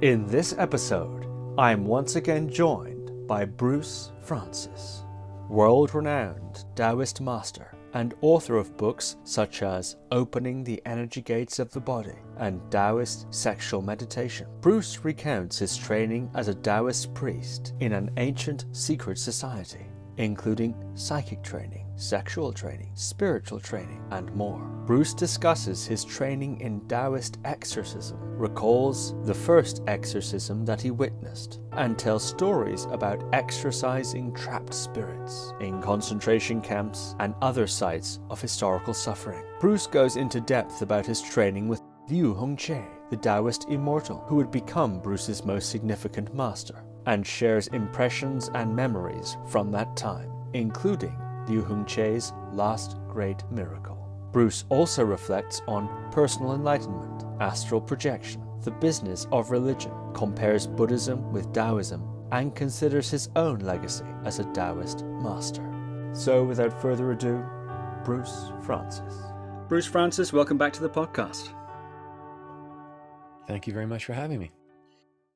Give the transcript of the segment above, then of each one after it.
In this episode, I'm once again joined by Bruce Frantzis, world-renowned Taoist master and author of books such as Opening the Energy Gates of the Body and Taoist Sexual Meditation. Bruce recounts his training as a Taoist priest in an ancient secret society, including psychic training, sexual training, spiritual training, and more. Bruce discusses his training in Taoist exorcism, recalls the first exorcism that he witnessed, and tells stories about exorcising trapped spirits in concentration camps and other sites of historical suffering. Bruce goes into depth about his training with Liu Hung Cheh, the Taoist immortal, who would become Bruce's most significant master, and shares impressions and memories from that time, including Liu Hung Cheh's last great miracle. Bruce also reflects on personal enlightenment, astral projection, the business of religion, compares Buddhism with Taoism, and considers his own legacy as a Taoist master. So without further ado, Bruce Frantzis. Bruce Frantzis, welcome back to the podcast. Thank you very much for having me.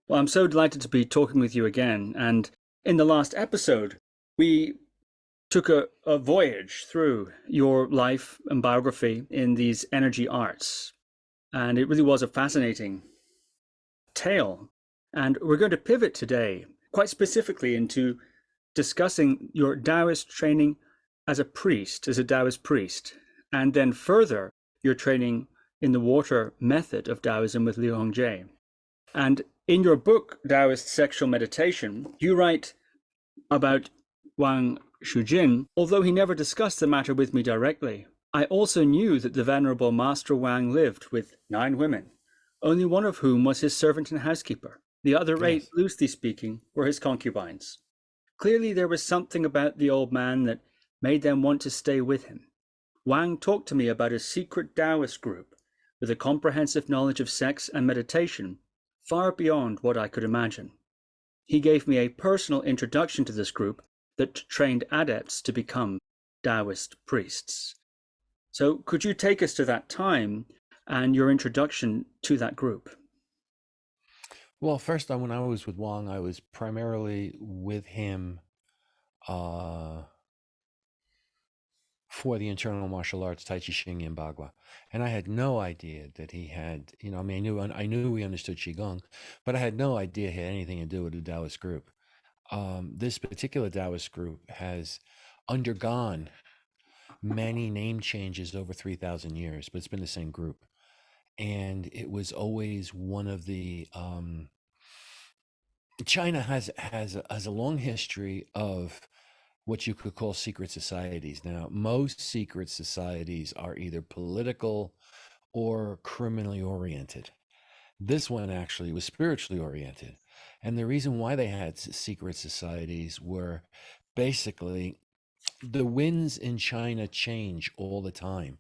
Well, I'm so delighted to be talking with you again. And in the last episode, we took a voyage through your life and biography in these energy arts. And it really was a fascinating tale. And we're going to pivot today quite specifically into discussing your Taoist training as a priest, as a Taoist priest, and then further your training in the water method of Taoism with Liu Hung Cheh. And in your book, Taoist Sexual Meditation, you write about Wang Shujin. Although he never discussed the matter with me directly, I also knew that the Venerable Master Wang lived with 9 women, only one of whom was his servant and housekeeper. The other 8, loosely speaking, were his concubines. Clearly there was something about the old man that made them want to stay with him. Wang talked to me about a secret Taoist group with a comprehensive knowledge of sex and meditation far beyond what I could imagine. He gave me a personal introduction to this group that trained adepts to become Taoist priests. So could you take us to that time and your introduction to that group? Well, first, when I was with Wang, I was primarily with him for the internal martial arts, Tai Chi, Xing, and Bagua. And I had no idea that he had, I knew he understood Qigong, but I had no idea he had anything to do with the Taoist group. This particular Taoist group has undergone many name changes over 3,000 years, but it's been the same group. And it was always one of the, China has a long history of what you could call secret societies. Now, most secret societies are either political or criminally oriented. This one actually was spiritually oriented. And the reason why they had secret societies were basically the winds in China change all the time.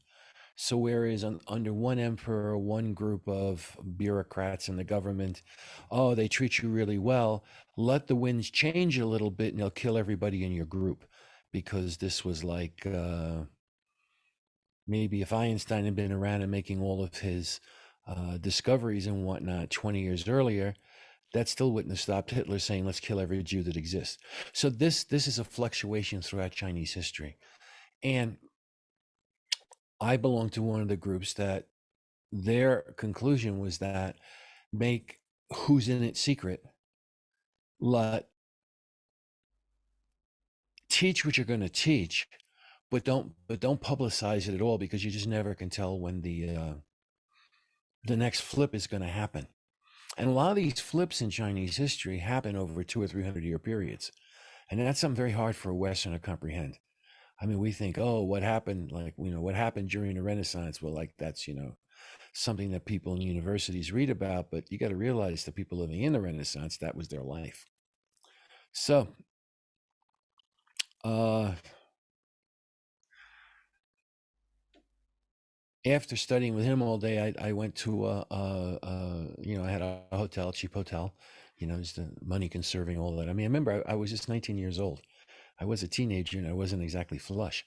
So whereas under one emperor, one group of bureaucrats in the government, they treat you really well, let the winds change a little bit and they'll kill everybody in your group. Because this was like, maybe if Einstein had been around and making all of his discoveries and whatnot 20 years earlier, that still wouldn't have stopped Hitler saying, let's kill every Jew that exists. So this is a fluctuation throughout Chinese history. And I belong to one of the groups that their conclusion was that make who's in it secret, teach what you're going to teach, but don't publicize it at all, because you just never can tell when the next flip is going to happen. And a lot of these flips in Chinese history happen over 200 or 300 year periods, and that's something very hard for a Westerner to comprehend. I mean, we think, what happened? What happened during the Renaissance? Well, that's, something that people in universities read about, but you got to realize the people living in the Renaissance, that was their life. So, after studying with him all day, I went to, I had a hotel, cheap hotel, just the money conserving, all that. I mean, I remember I was just 19 years old. I was a teenager and I wasn't exactly flush.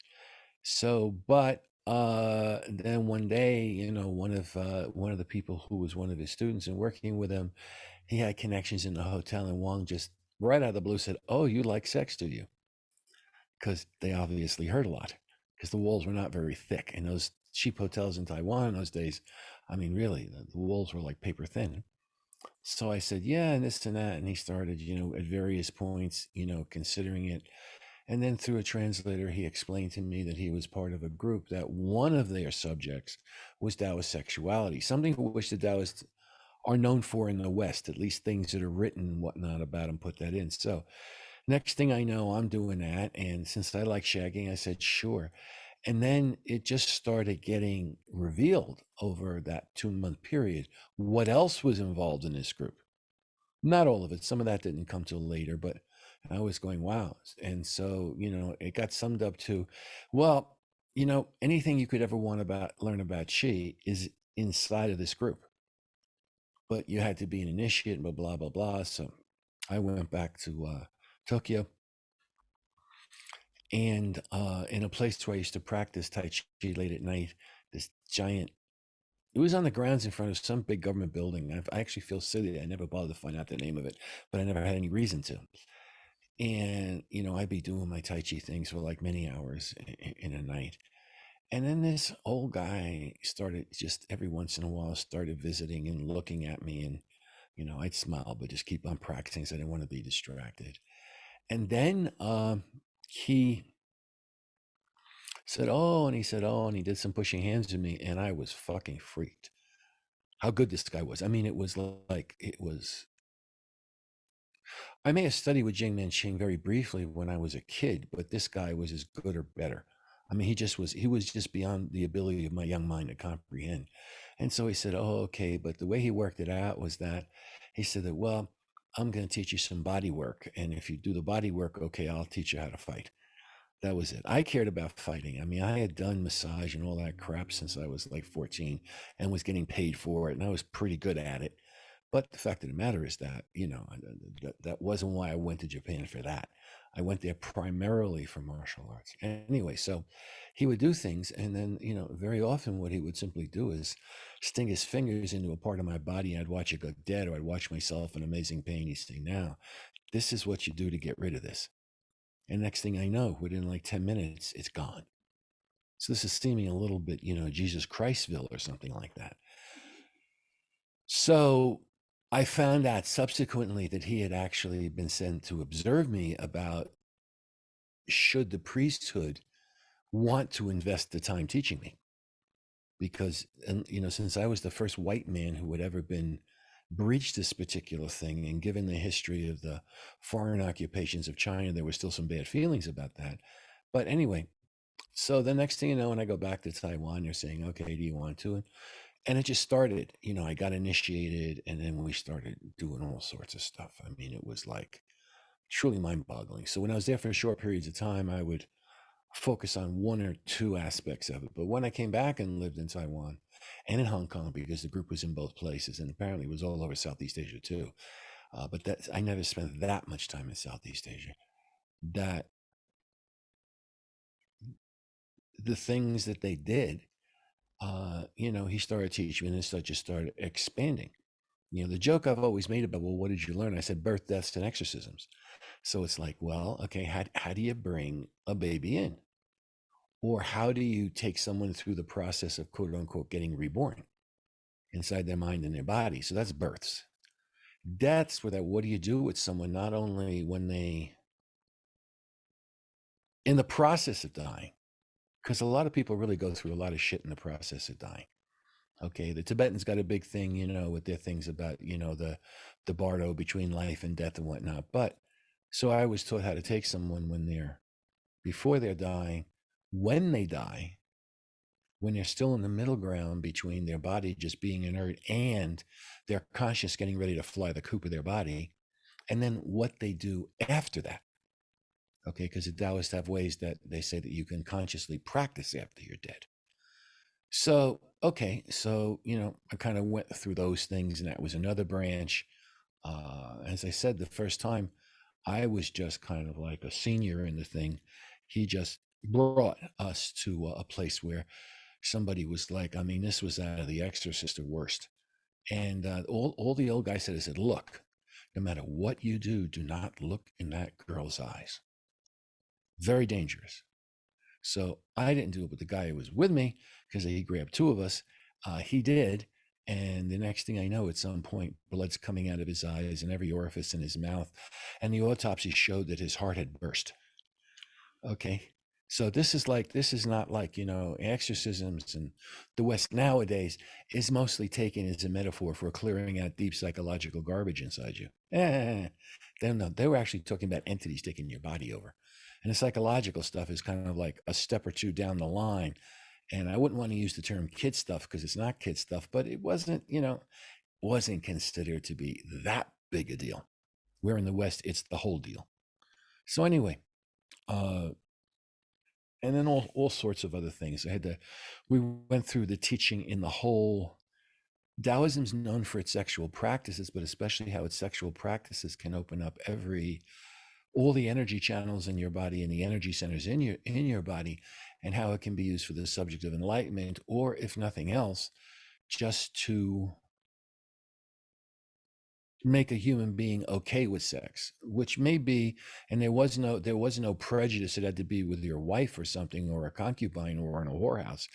So, but then one day, one of the people who was one of his students and working with him he had connections in the hotel, and Wang just right out of the blue said, "Oh, you like sex, do you?" Because they obviously heard a lot, because the walls were not very thick in those cheap hotels in Taiwan in those days. I mean, really, the walls were like paper thin. So I said, yeah, and this and that. And he started, at various points, considering it. And then through a translator, he explained to me that he was part of a group that one of their subjects was Taoist sexuality, something for which the Taoists are known for in the West, at least things that are written and whatnot about them put that in. So next thing I know, I'm doing that. And since I like shagging, I said, sure. And then it just started getting revealed over that 2-month period what else was involved in this group. Not all of it. Some of that didn't come till later, but I was going, wow. And so, it got summed up to, well, anything you could ever want about learn about Qi is inside of this group. But you had to be an initiate, blah, blah, blah, blah. So I went back to Tokyo, and in a place where I used to practice Tai Chi late at night, this giant, it was on the grounds in front of some big government building. I actually feel silly. I never bothered to find out the name of it, but I never had any reason to. And, I'd be doing my Tai Chi things for like many hours in a night. And then this old guy started just every once in a while started visiting and looking at me. And, I'd smile, but just keep on practicing. So I didn't want to be distracted. And then he said, oh, and he said, oh, and he did some pushing hands to me. And I was fucking freaked how good this guy was. I mean, it was like, I may have studied with Jing Manching very briefly when I was a kid, but this guy was as good or better. I mean, he was just beyond the ability of my young mind to comprehend. And so he said, oh, okay. But the way he worked it out was that he said that, well, I'm going to teach you some body work. And if you do the body work, okay, I'll teach you how to fight. That was it. I cared about fighting. I mean, I had done massage and all that crap since I was like 14 and was getting paid for it. And I was pretty good at it. But the fact of the matter is that, that wasn't why I went to Japan for that. I went there primarily for martial arts. Anyway, so he would do things. And then, very often what he would simply do is sting his fingers into a part of my body. And I'd watch it go dead, or I'd watch myself in amazing pain. He'd say, now, this is what you do to get rid of this. And next thing I know, within like 10 minutes, it's gone. So this is seeming a little bit, Jesus Christville or something like that. So I found out subsequently that he had actually been sent to observe me about should the priesthood want to invest the time teaching me. Because, since I was the first white man who had ever been breached this particular thing, and given the history of the foreign occupations of China, there were still some bad feelings about that. But anyway, so the next thing you know, when I go back to Taiwan, they're saying, okay, do you want to? And it just started, I got initiated, and then we started doing all sorts of stuff. I mean, it was like truly mind boggling. So when I was there for short periods of time, I would focus on one or two aspects of it. But when I came back and lived in Taiwan and in Hong Kong, because the group was in both places, and apparently it was all over Southeast Asia too. But I never spent that much time in Southeast Asia. That the things that they did, he started teaching me, and it just started expanding. The joke I've always made about, well, what did you learn? I said birth, deaths, and exorcisms. So it's like, well, okay, how do you bring a baby in? Or how do you take someone through the process of quote unquote getting reborn inside their mind and their body? So that's births. Deaths, where that, what do you do with someone not only when they, in the process of dying, because a lot of people really go through a lot of shit in the process of dying. Okay, the Tibetans got a big thing, with their things about, the bardo between life and death and whatnot. But so I was taught how to take someone before they're dying, when they die, when they're still in the middle ground between their body just being inert and their conscious getting ready to fly the coop of their body, and then what they do after that. Okay, because the Taoists have ways that they say that you can consciously practice after you're dead. So, okay, so, I kind of went through those things, and that was another branch. As I said, the first time I was just kind of like a senior in the thing. He just brought us to a place where somebody was like, I mean, this was out of The Exorcist or worst. And all the old guy said, look, no matter what you do not look in that girl's eyes. Very dangerous. So I didn't do it with the guy who was with me because he grabbed two of us. He did. And the next thing I know, at some point, blood's coming out of his eyes and every orifice in his mouth. And the autopsy showed that his heart had burst. Okay. So this is not like, exorcisms in the West nowadays is mostly taken as a metaphor for clearing out deep psychological garbage inside you. They were actually talking about entities taking your body over. And the psychological stuff is kind of like a step or two down the line. And I wouldn't want to use the term kid stuff because it's not kid stuff, but it wasn't considered to be that big a deal. Where in the West, it's the whole deal. So anyway, and then all sorts of other things. We went through the teaching in the whole. Taoism's known for its sexual practices, but especially how its sexual practices can open up all the energy channels in your body and the energy centers in your body, and how it can be used for the subject of enlightenment, or if nothing else, just to make a human being okay with sex, which may be, and there was no prejudice. It had to be with your wife or something, or a concubine, or in a whorehouse,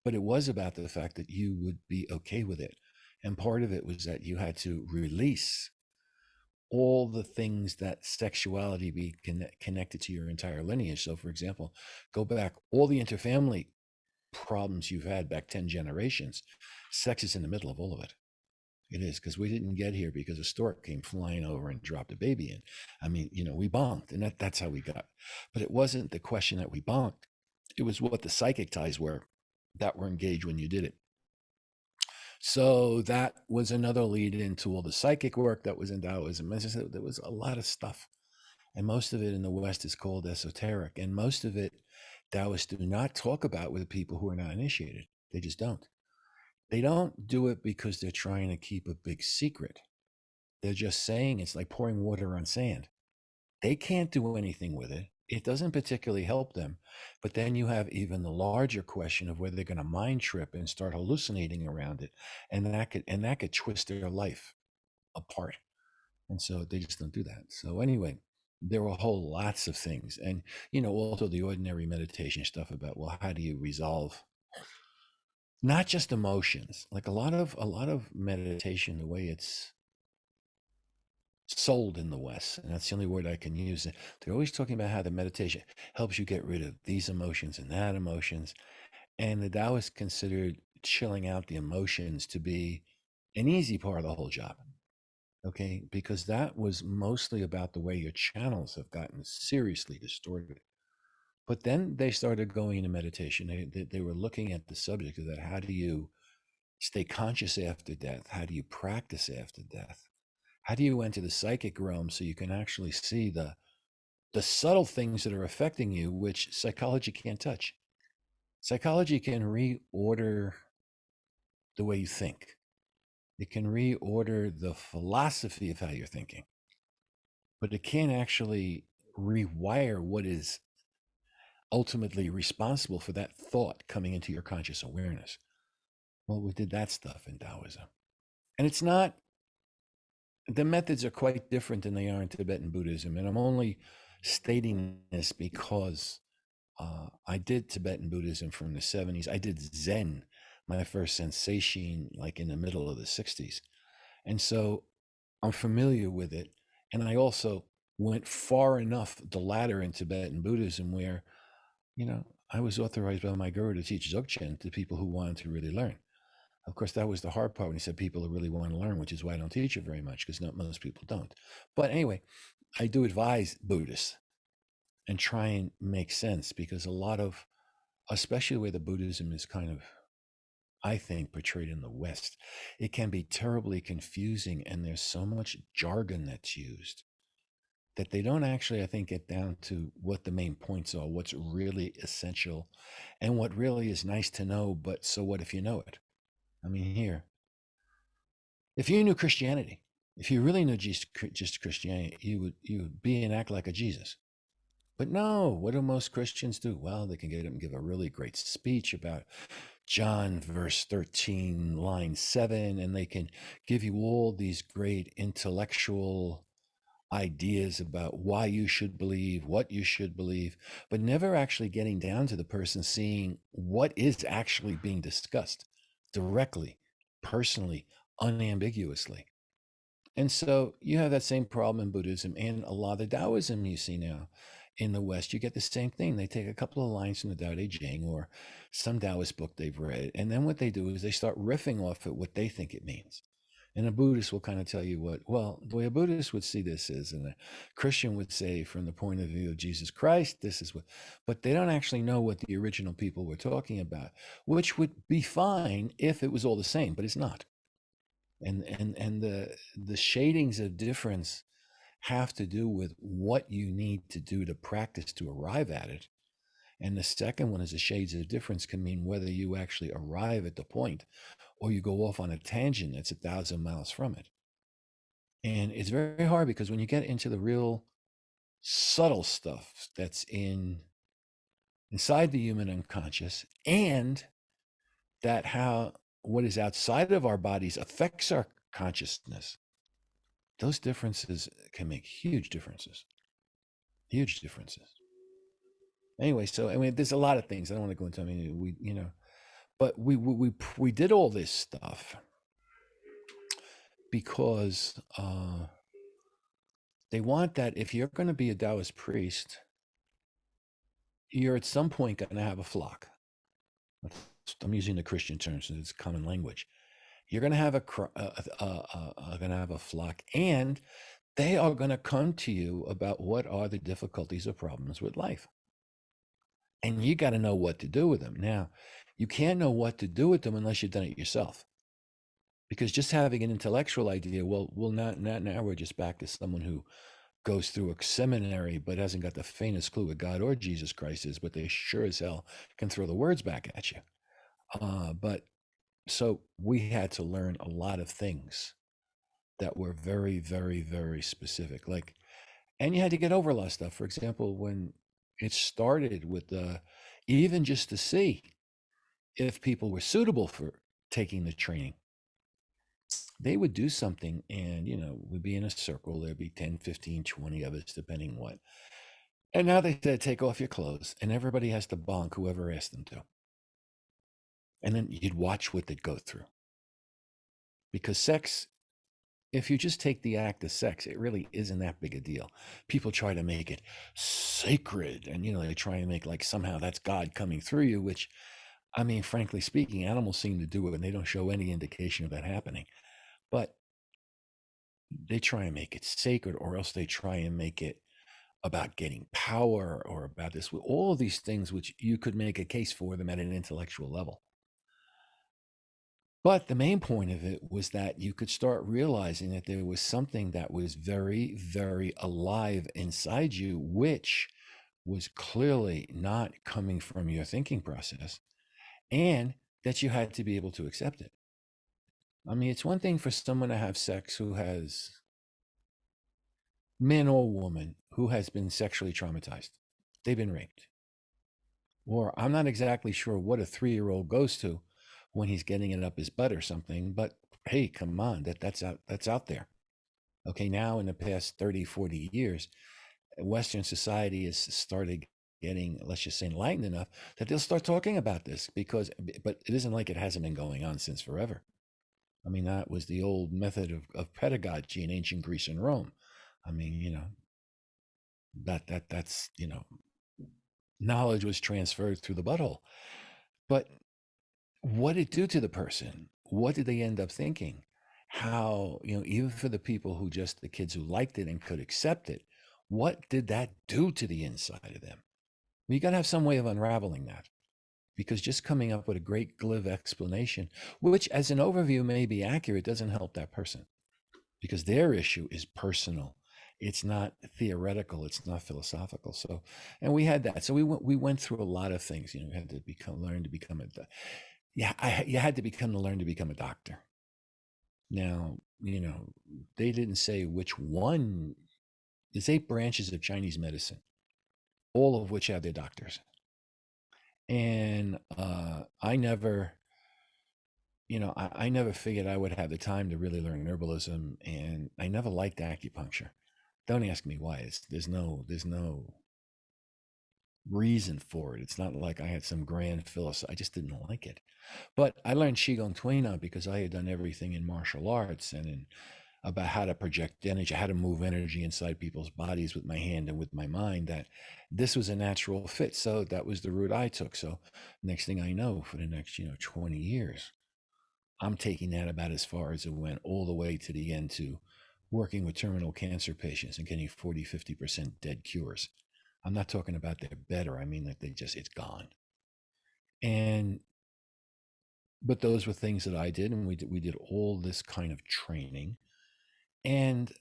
but it was about the fact that you would be okay with it. And part of it was that you had to release all the things that sexuality be connected to your entire lineage. So for example, go back all the interfamily problems you've had back 10 generations, sex is in the middle of all of it. It is, because we didn't get here because a stork came flying over and dropped a baby in. I mean, we bonked, and that's how we got. But it wasn't the question that we bonked. It was what the psychic ties were that were engaged when you did it. So that was another lead into all the psychic work that was in Taoism. As I said, there was a lot of stuff. And most of it in the West is called esoteric. And most of it Taoists do not talk about with people who are not initiated. They just don't. They don't do it because they're trying to keep a big secret. They're just saying it's like pouring water on sand. They can't do anything with it. It doesn't particularly help them. But then you have even the larger question of whether they're going to mind trip and start hallucinating around it. And that could twist their life apart. And so they just don't do that. So anyway, there were whole lots of things. And, also the ordinary meditation stuff about, well, how do you resolve not just emotions? Like a lot of meditation, the way it's sold in the West, and that's the only word I can use. They're always talking about how the meditation helps you get rid of these emotions and that emotions. And the Taoists considered chilling out the emotions to be an easy part of the whole job. Okay, because that was mostly about the way your channels have gotten seriously distorted. But then they started going into meditation. They were looking at the subject of that. How do you stay conscious after death? How do you practice after death? How do you enter the psychic realm so you can actually see the subtle things that are affecting you, which psychology can't touch? Psychology can reorder the way you think. It can reorder the philosophy of how you're thinking, but it can't actually rewire what is ultimately responsible for that thought coming into your conscious awareness. Well, we did that stuff in Taoism. And it's not, the methods are quite different than they are in Tibetan Buddhism. And I'm only stating this because I did Tibetan Buddhism from the 70s. I did Zen, my first sensation, like in the middle of the 60s. And so I'm familiar with it. And I also went far enough the ladder in Tibetan Buddhism where, I was authorized by my guru to teach Dzogchen to people who wanted to really learn. Of course, that was the hard part when he said people who really want to learn, which is why I don't teach it very much, because most people don't. But anyway, I do advise Buddhists and try and make sense, because a lot of, especially the way the Buddhism is kind of, I think, portrayed in the West, it can be terribly confusing, and there's so much jargon that's used that they don't actually, I think, get down to what the main points are, what's really essential, and what really is nice to know, but so what if you know it? I mean, here, if you knew Christianity, if you really knew just Christianity, you would be and act like a Jesus. But no, what do most Christians do? Well, they can get up and give a really great speech about John verse 13, line 7, and they can give you all these great intellectual ideas about why you should believe, what you should believe, but never actually getting down to the person, seeing what is actually being discussed directly, personally, unambiguously. And so you have that same problem in Buddhism and a lot of Taoism you see now in the West. You get the same thing. They take a couple of lines from the Tao Te Ching or some Taoist book they've read, and then what they do is they start riffing off at what they think it means. And a Buddhist will kind of tell you what, well, the way a Buddhist would see this is, and a Christian would say from the point of view of Jesus Christ, this is what, but they don't actually know what the original people were talking about, which would be fine if it was all the same, but it's not. And the shadings of difference have to do with what you need to do to practice to arrive at it. And the second one is the shades of difference can mean whether you actually arrive at the point or you go off on a tangent that's 1,000 miles from it. And it's very hard because when you get into the real subtle stuff that's inside the human unconscious, and that how what is outside of our bodies affects our consciousness, those differences can make huge differences. Huge differences. Anyway, so I mean, there's a lot of things I don't want to go into. I mean, but we did all this stuff because they want that if you're going to be a Taoist priest, you're at some point going to have a flock. I'm using the Christian terms, so it's common language. You're going to have a flock, and they are going to come to you about what are the difficulties or problems with life. And you got to know what to do with them. Now, you can't know what to do with them unless you've done it yourself. Because just having an intellectual idea, well, now we're just back to someone who goes through a seminary but hasn't got the faintest clue what God or Jesus Christ is, but they sure as hell can throw the words back at you. But so we had to learn a lot of things that were very, very, very specific. Like, and you had to get over a lot of stuff. For example, when it started with even just to see if people were suitable for taking the training, they would do something and, we'd be in a circle. There'd be 10, 15, 20 of us, depending what. And now they said, take off your clothes, and everybody has to bonk whoever asked them to. And then you'd watch what they'd go through. Because sex, if you just take the act of sex, it really isn't that big a deal. People try to make it sacred, and they try and make like somehow that's God coming through you, which, I mean, frankly speaking, animals seem to do it and they don't show any indication of that happening. But they try and make it sacred, or else they try and make it about getting power or about this, all of these things which you could make a case for them at an intellectual level. But the main point of it was that you could start realizing that there was something that was very, very alive inside you, which was clearly not coming from your thinking process, and that you had to be able to accept it. I mean, it's one thing for someone to have sex who has, man or woman, who has been sexually traumatized. They've been raped. Or I'm not exactly sure what a 3-year-old goes to when he's getting it up his butt or something, but hey, come on, that's out there. Okay, now in the past 30, 40 years, Western society has started getting, let's just say, enlightened enough that they'll start talking about this, but it isn't like it hasn't been going on since forever. I mean, that was the old method of pedagogy in ancient Greece and Rome. I mean, that's knowledge was transferred through the butthole. But what did it do to the person? What did they end up thinking? How, even for the people who the kids who liked it and could accept it, what did that do to the inside of them? You got to have some way of unraveling that, because just coming up with a great glib explanation, which as an overview may be accurate, doesn't help that person, because their issue is personal. It's not theoretical. It's not philosophical. So, and we had that. So we went through a lot of things. We had to learn to become you had to learn to become a doctor. Now, they didn't say which one. There's 8 branches of Chinese medicine, all of which have their doctors. And I never, I never figured I would have the time to really learn herbalism, and I never liked acupuncture. Don't ask me why. There's no reason for it. It's not like I had some grand philosophy. I just didn't like it. But I learned Qigong Tuina because I had done everything in martial arts and in about how to project energy, how to move energy inside people's bodies with my hand and with my mind, that this was a natural fit. So that was the route I took. So next thing I know, for the next, 20 years, I'm taking that about as far as it went, all the way to the end, to working with terminal cancer patients and getting 40, 50% dead cures. I'm not talking about they're better. I mean that it's gone. And, but those were things that I did. And we did all this kind of training. And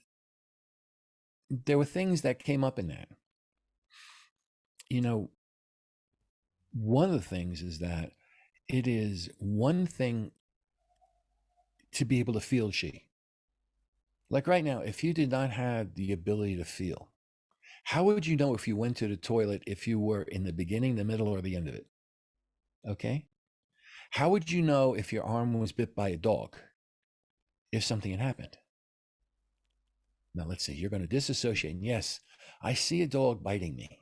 there were things that came up in that. One of the things is that it is one thing to be able to feel chi. Like right now, if you did not have the ability to feel, how would you know if you went to the toilet if you were in the beginning, the middle, or the end of it? Okay. How would you know if your arm was bit by a dog if something had happened? Now, let's say you're going to disassociate. And yes, I see a dog biting me.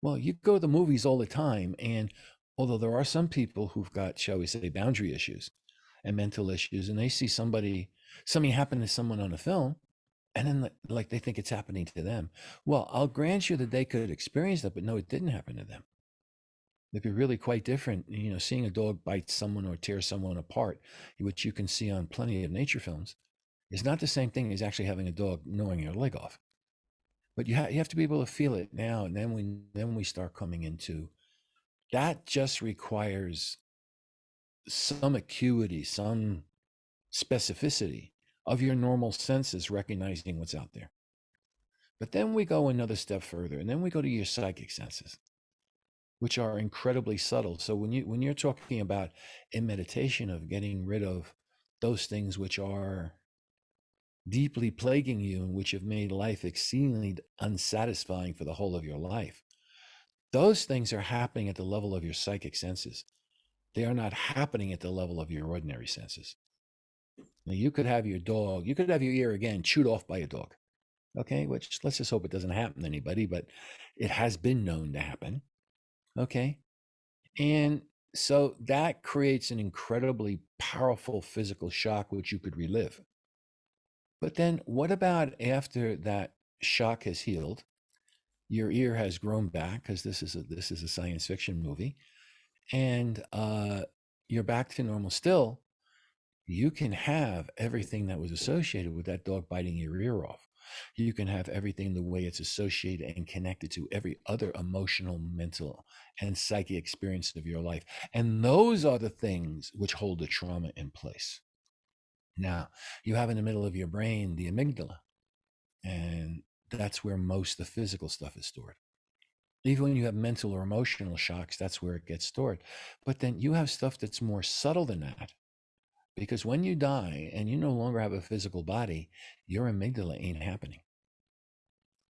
Well, you go to the movies all the time. And although there are some people who've got, shall we say, boundary issues and mental issues, and they see something happen to someone on a film, and then like they think it's happening to them. Well, I'll grant you that they could experience that, but no, it didn't happen to them. It'd be really quite different, seeing a dog bite someone or tear someone apart, which you can see on plenty of nature films, is not the same thing as actually having a dog gnawing your leg off. But you have to be able to feel it now, and then we start coming into that. Just requires some acuity, some specificity of your normal senses recognizing what's out there. But then we go another step further, and then we go to your psychic senses, which are incredibly subtle. So when you're talking about in meditation of getting rid of those things which are deeply plaguing you and which have made life exceedingly unsatisfying for the whole of your life, those things are happening at the level of your psychic senses. They are not happening at the level of your ordinary senses. Now, you could have your ear again chewed off by a dog. Okay, which let's just hope it doesn't happen to anybody, but it has been known to happen. Okay. And so that creates an incredibly powerful physical shock, which you could relive. But then what about after that shock has healed, your ear has grown back, because this is a science fiction movie, and you're back to normal still, you can have everything that was associated with that dog biting your ear off. You can have everything the way it's associated and connected to every other emotional, mental, and psychic experience of your life. And those are the things which hold the trauma in place. Now, you have in the middle of your brain the amygdala, and that's where most of the physical stuff is stored. Even when you have mental or emotional shocks, that's where it gets stored. But then you have stuff that's more subtle than that. Because when you die and you no longer have a physical body, your amygdala ain't happening.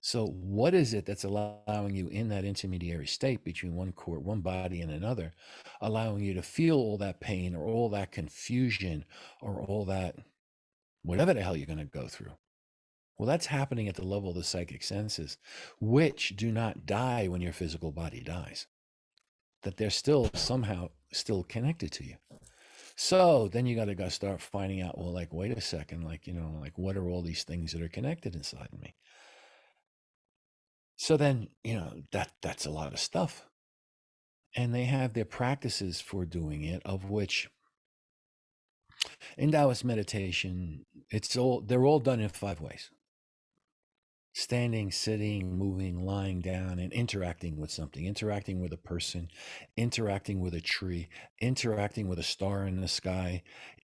So what is it that's allowing you in that intermediary state between one body and another, allowing you to feel all that pain or all that confusion or all that, whatever the hell you're going to go through? Well, that's happening at the level of the psychic senses, which do not die when your physical body dies, that they're still somehow still connected to you. So then you got to start finding out, well, like, wait a second, like, what are all these things that are connected inside of me? So then, that's a lot of stuff. And they have their practices for doing it, of which in Taoist meditation, they're all done in 5 ways: standing, sitting, moving, lying down, and interacting with something, interacting with a person, interacting with a tree, interacting with a star in the sky,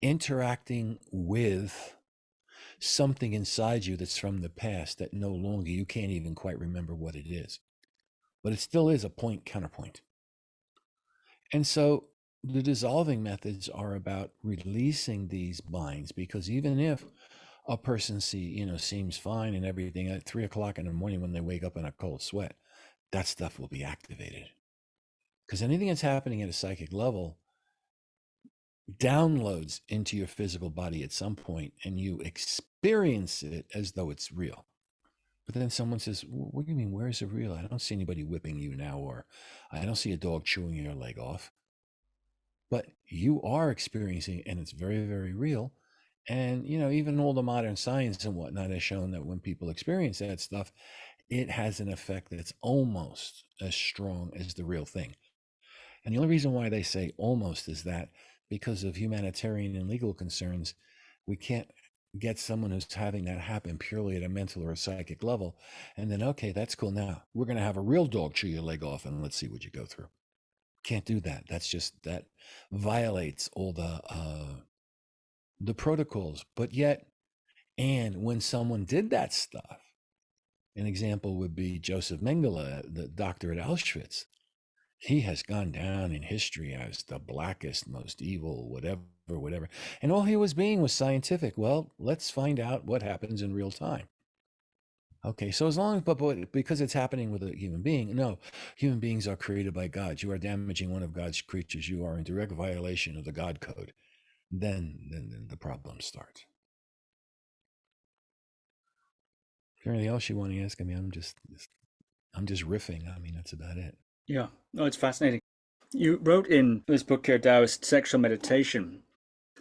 interacting with something inside you that's from the past that no longer, you can't even quite remember what it is, but it still is a point counterpoint. And so the dissolving methods are about releasing these binds, because even if a person seems fine and everything, at 3:00 in the morning when they wake up in a cold sweat, that stuff will be activated, because anything that's happening at a psychic level downloads into your physical body at some point, and you experience it as though it's real. But then someone says, what do you mean, where's the real? I don't see anybody whipping you now, or I don't see a dog chewing your leg off. But you are experiencing, and it's very, very real. And, even all the modern science and whatnot has shown that when people experience that stuff, it has an effect that's almost as strong as the real thing. And the only reason why they say almost is that because of humanitarian and legal concerns, we can't get someone who's having that happen purely at a mental or a psychic level. And then, okay, that's cool. Now we're going to have a real dog chew your leg off and let's see what you go through. Can't do that. That violates all the protocols. But yet, and when someone did that stuff, an example would be Joseph Mengele, the doctor at Auschwitz. He has gone down in history as the blackest, most evil, whatever. And all he was being was scientific. Well, let's find out what happens in real time. Okay, so as long as, but because it's happening with a human being, no, human beings are created by God. You are damaging one of God's creatures. You are in direct violation of the God code. Then the problem starts. Is there anything else you want to ask? I mean, I'm just riffing. I mean, that's about it. Yeah, no, it's fascinating. You wrote in this book here, Taoist Sexual Meditation,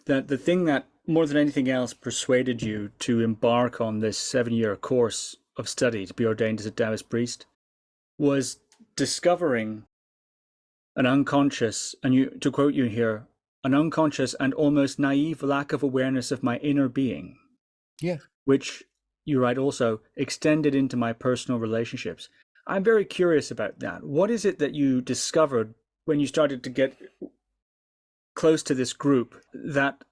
that the thing that more than anything else persuaded you to embark on this 7-year course of study to be ordained as a Taoist priest was discovering an unconscious, and to quote you here, an unconscious and almost naive lack of awareness of my inner being. Yeah. Which, you write also, extended into my personal relationships. I'm very curious about that. What is it that you discovered when you started to get close to this group?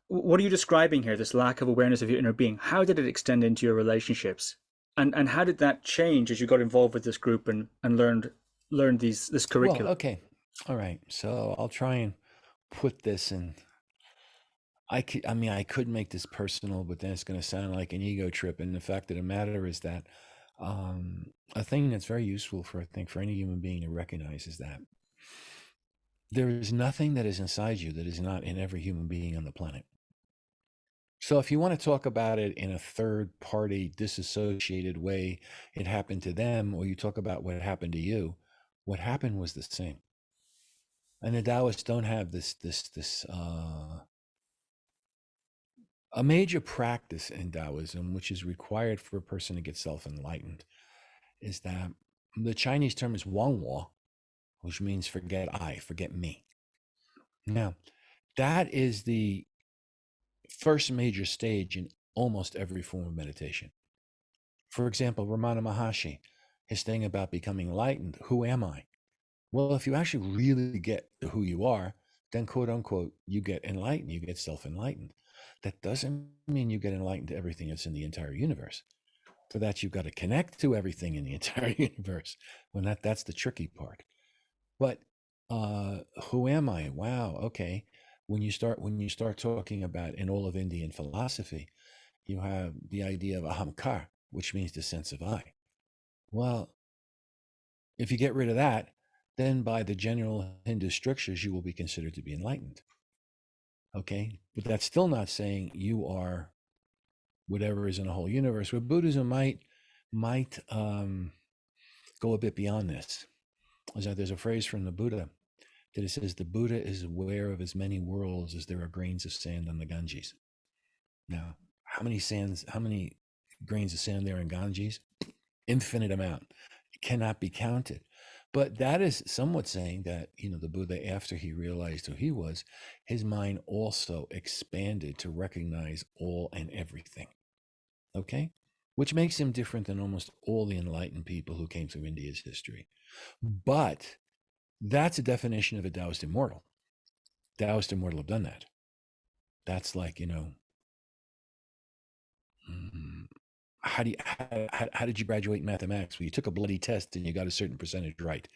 What are you describing here, this lack of awareness of your inner being? How did it extend into your relationships? And how did that change as you got involved with this group and learned this curriculum? Well, okay. All right. So I'll try and put this in. I could make this personal, but then it's going to sound like an ego trip. And the fact of the matter is that a thing that's very useful for any human being to recognize is that there is nothing that is inside you that is not in every human being on the planet. So if you want to talk about it in a third party disassociated way, it happened to them, or you talk about what happened to you, what happened was the same. And the Taoists don't have this a major practice in Taoism, which is required for a person to get self-enlightened, is that the Chinese term is Wang, which means forget me. Now, that is the first major stage in almost every form of meditation. For example, Ramana Maharshi, his thing about becoming enlightened, who am I? Well, if you actually really get who you are, then quote unquote, you get enlightened, you get self-enlightened. That doesn't mean you get enlightened to everything that's in the entire universe. For that, you've got to connect to everything in the entire universe. Well, that's the tricky part. But who am I? Wow. Okay. When you start talking about in all of Indian philosophy, you have the idea of ahamkar, which means the sense of I. Well, if you get rid of that, then by the general Hindu strictures, you will be considered to be enlightened. Okay, but that's still not saying you are whatever is in the whole universe. Where Buddhism might go a bit beyond this. There's a phrase from the Buddha that it says the Buddha is aware of as many worlds as there are grains of sand on the Ganges. Now, how many grains of sand there in Ganges? Infinite amount. It cannot be counted. But that is somewhat saying that, the Buddha, after he realized who he was, his mind also expanded to recognize all and everything. Okay? Which makes him different than almost all the enlightened people who came through India's history. But that's a definition of a Taoist immortal. Taoist immortal have done that. That's like, how did you graduate in mathematics? Well, you took a bloody test and you got a certain percentage right.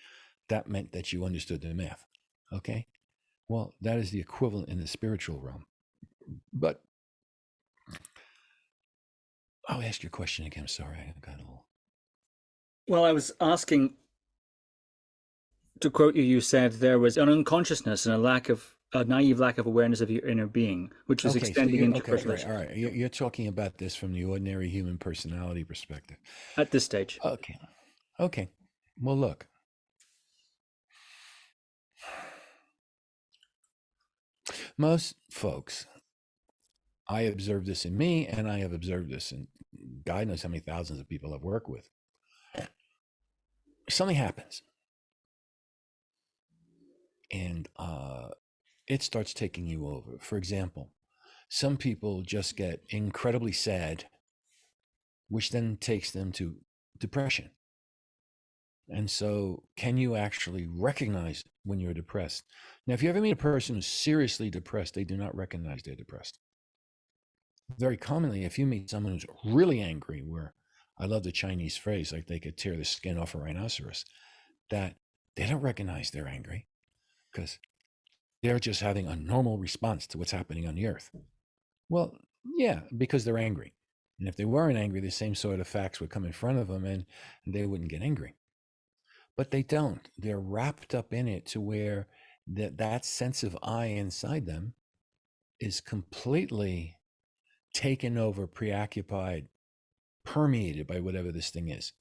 That meant that you understood the math. Okay? Well, that is the equivalent in the spiritual realm. But I'll ask your question again. I'm sorry, I got a little. Well, I was asking, to quote you, you said there was an unconsciousness and a lack of a naive lack of awareness of your inner being, which was Okay, so extending you're into okay, personalization all right. You're talking about this from the ordinary human personality perspective. at this stage. Okay, okay. Well, look, most folks, I observe this in me, and I have observed this in God knows how many thousands of people I've worked with. Something happens, and it starts taking you over. For example, some people just get incredibly sad, which then takes them to depression. And so, can you actually recognize when you're depressed? Now, if you ever meet a person who's seriously depressed, they do not recognize they're depressed. Very commonly, if you meet someone who's really angry, where I love the Chinese phrase, like they could tear the skin off a rhinoceros, that they don't recognize they're angry because they're just having a normal response to what's happening on the earth. Well, yeah, because they're angry. And if they weren't angry, the same sort of facts would come in front of them and they wouldn't get angry. But they don't. They're wrapped up in it to where that sense of I inside them is completely taken over, preoccupied, permeated by whatever this thing is.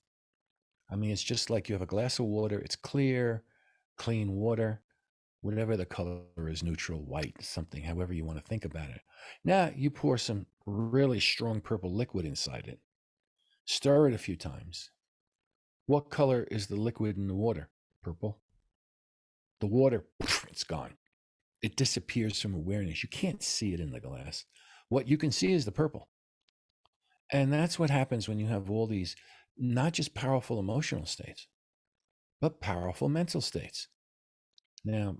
I mean, it's just like you have a glass of water, it's clear, clean water, whatever the color is, neutral, white, something, however you want to think about it. Now you pour some really strong purple liquid inside it, stir it a few times. What color is the liquid in the water? Purple. The water, it's gone. It disappears from awareness. You can't see it in the glass. What you can see is the purple. And that's what happens when you have all these, not just powerful emotional states, but powerful mental states. Now,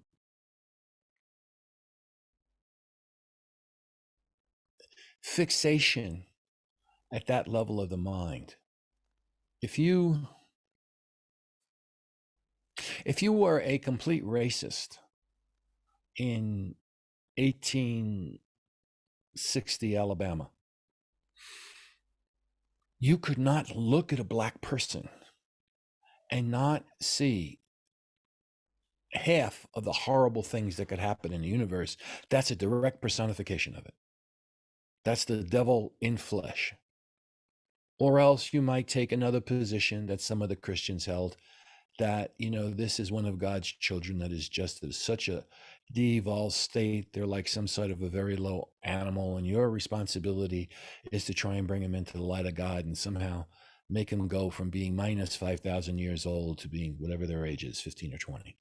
fixation at that level of the mind. If you were a complete racist in 1860 Alabama, you could not look at a black person and not see half of the horrible things that could happen in the universe. That's a direct personification of it. That's the devil in flesh. Or else you might take another position that some of the Christians held, that, this is one of God's children that is just in such a devolved state. They're like some sort of a very low animal, and your responsibility is to try and bring them into the light of God and somehow make them go from being minus 5,000 years old to being whatever their age is, 15 or 20.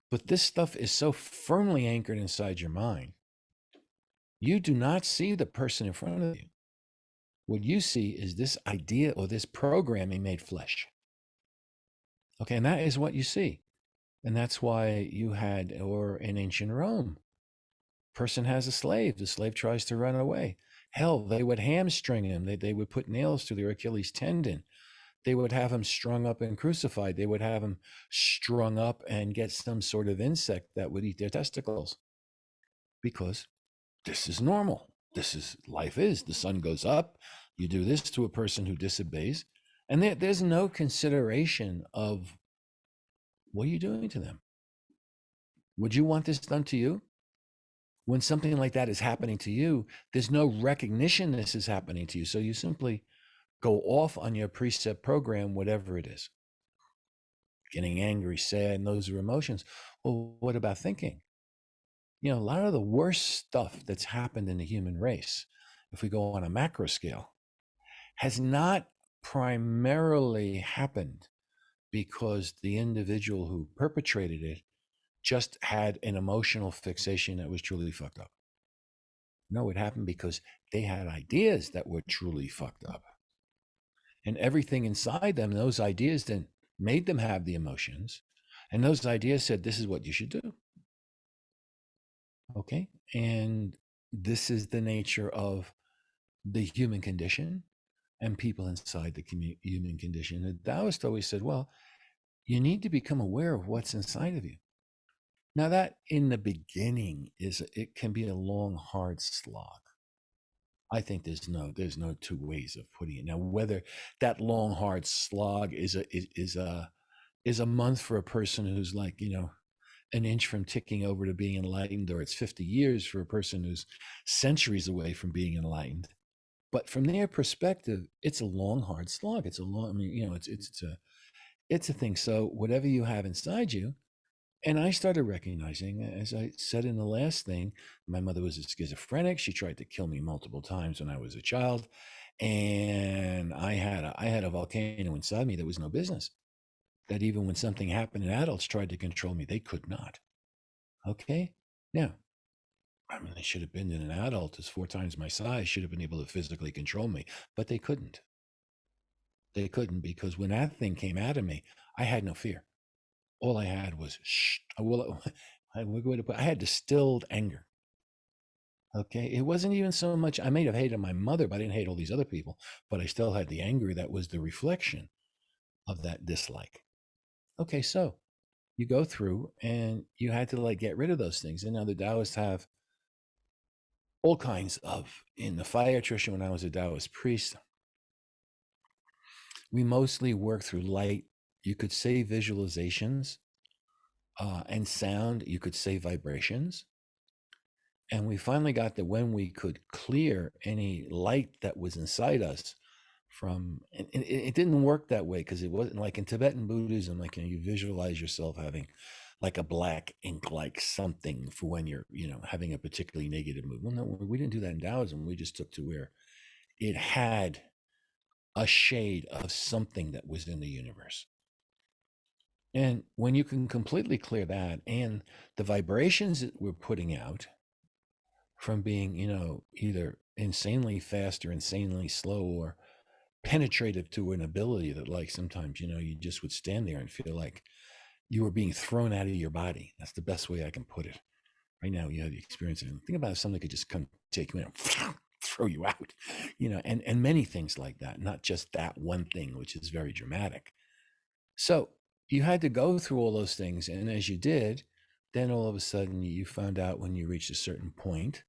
But this stuff is so firmly anchored inside your mind, you do not see the person in front of you. What you see is this idea or this programming made flesh. Okay, and that is what you see. And that's why you had, or in ancient Rome, person has a slave. The slave tries to run away. Hell, they would hamstring him. They would put nails through their Achilles tendon. They would have him strung up and crucified. They would have him strung up and get some sort of insect that would eat their testicles. Because this is normal. This is life is. The sun goes up. You do this to a person who disobeys. And there's no consideration of what are you doing to them? Would you want this done to you? When something like that is happening to you, there's no recognition this is happening to you. So you simply go off on your precept program, whatever it is. Getting angry, sad, and those are emotions. Well, what about thinking? A lot of the worst stuff that's happened in the human race, if we go on a macro scale, has not primarily happened because the individual who perpetrated it just had an emotional fixation that was truly fucked up. No, it happened because they had ideas that were truly fucked up. And everything inside them, those ideas then made them have the emotions. And those ideas said, this is what you should do. Okay. And this is the nature of the human condition and people inside the human condition. The Taoist always said, well, you need to become aware of what's inside of you. Now that in the beginning it can be a long, hard slog. I think there's no two ways of putting it. Now, whether that long, hard slog is a month for a person who's like, an inch from ticking over to being enlightened, or it's 50 years for a person who's centuries away from being enlightened. But from their perspective, it's a long, hard slog. It's a long, I mean, you know, it's a thing. So whatever you have inside you, and I started recognizing, as I said in the last thing, my mother was a schizophrenic. She tried to kill me multiple times when I was a child, and I had a volcano inside me that was no business. That even when something happened and adults tried to control me, they could not. Okay, now, I mean, they should have been an adult is 4 times my size, should have been able to physically control me, but they couldn't. They couldn't, because when that thing came out of me, I had no fear. All I had was I had distilled anger. Okay, it wasn't even so much. I may have hated my mother, but I didn't hate all these other people. But I still had the anger that was the reflection of that dislike. Okay, so you go through and you had to like get rid of those things. And now the Taoists have all kinds of, in the fire tradition, when I was a Taoist priest, we mostly work through light. You could say visualizations and sound. You could say vibrations. And we finally got that when we could clear any light that was inside us from, and it didn't work that way, because it wasn't like in Tibetan Buddhism, like, you know, you visualize yourself having like a black ink, like something for when you're, you know, having a particularly negative mood. Well, no, we didn't do that in Taoism. We just took to where it had a shade of something that was in the universe. And when you can completely clear that, and the vibrations that we're putting out from being, you know, either insanely fast or insanely slow, or penetrative to an ability that, like, sometimes, you know, you just would stand there and feel like you were being thrown out of your body. That's the best way I can put it. Right now, you have the experience of, think about if somebody could just come take you in and throw you out, you know, and many things like that, not just that one thing, which is very dramatic. So you had to go through all those things. And as you did, then all of a sudden you found out when you reached a certain point,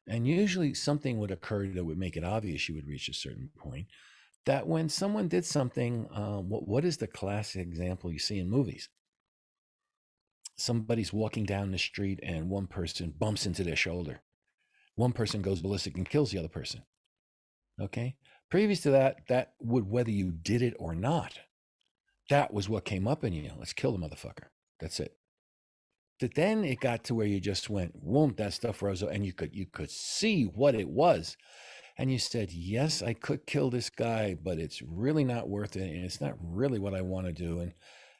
and usually something would occur that would make it obvious you would reach a certain point, that when someone did something, what is the classic example you see in movies? Somebody's walking down the street and one person bumps into their shoulder. One person goes ballistic and kills the other person. Okay. Previous to that, that would, whether you did it or not, that was what came up in you. Let's kill the motherfucker. That's it. But then it got to where you just went, whoom, that stuff rose up, and you could see what it was. And you said, yes, I could kill this guy, but it's really not worth it. And it's not really what I want to do.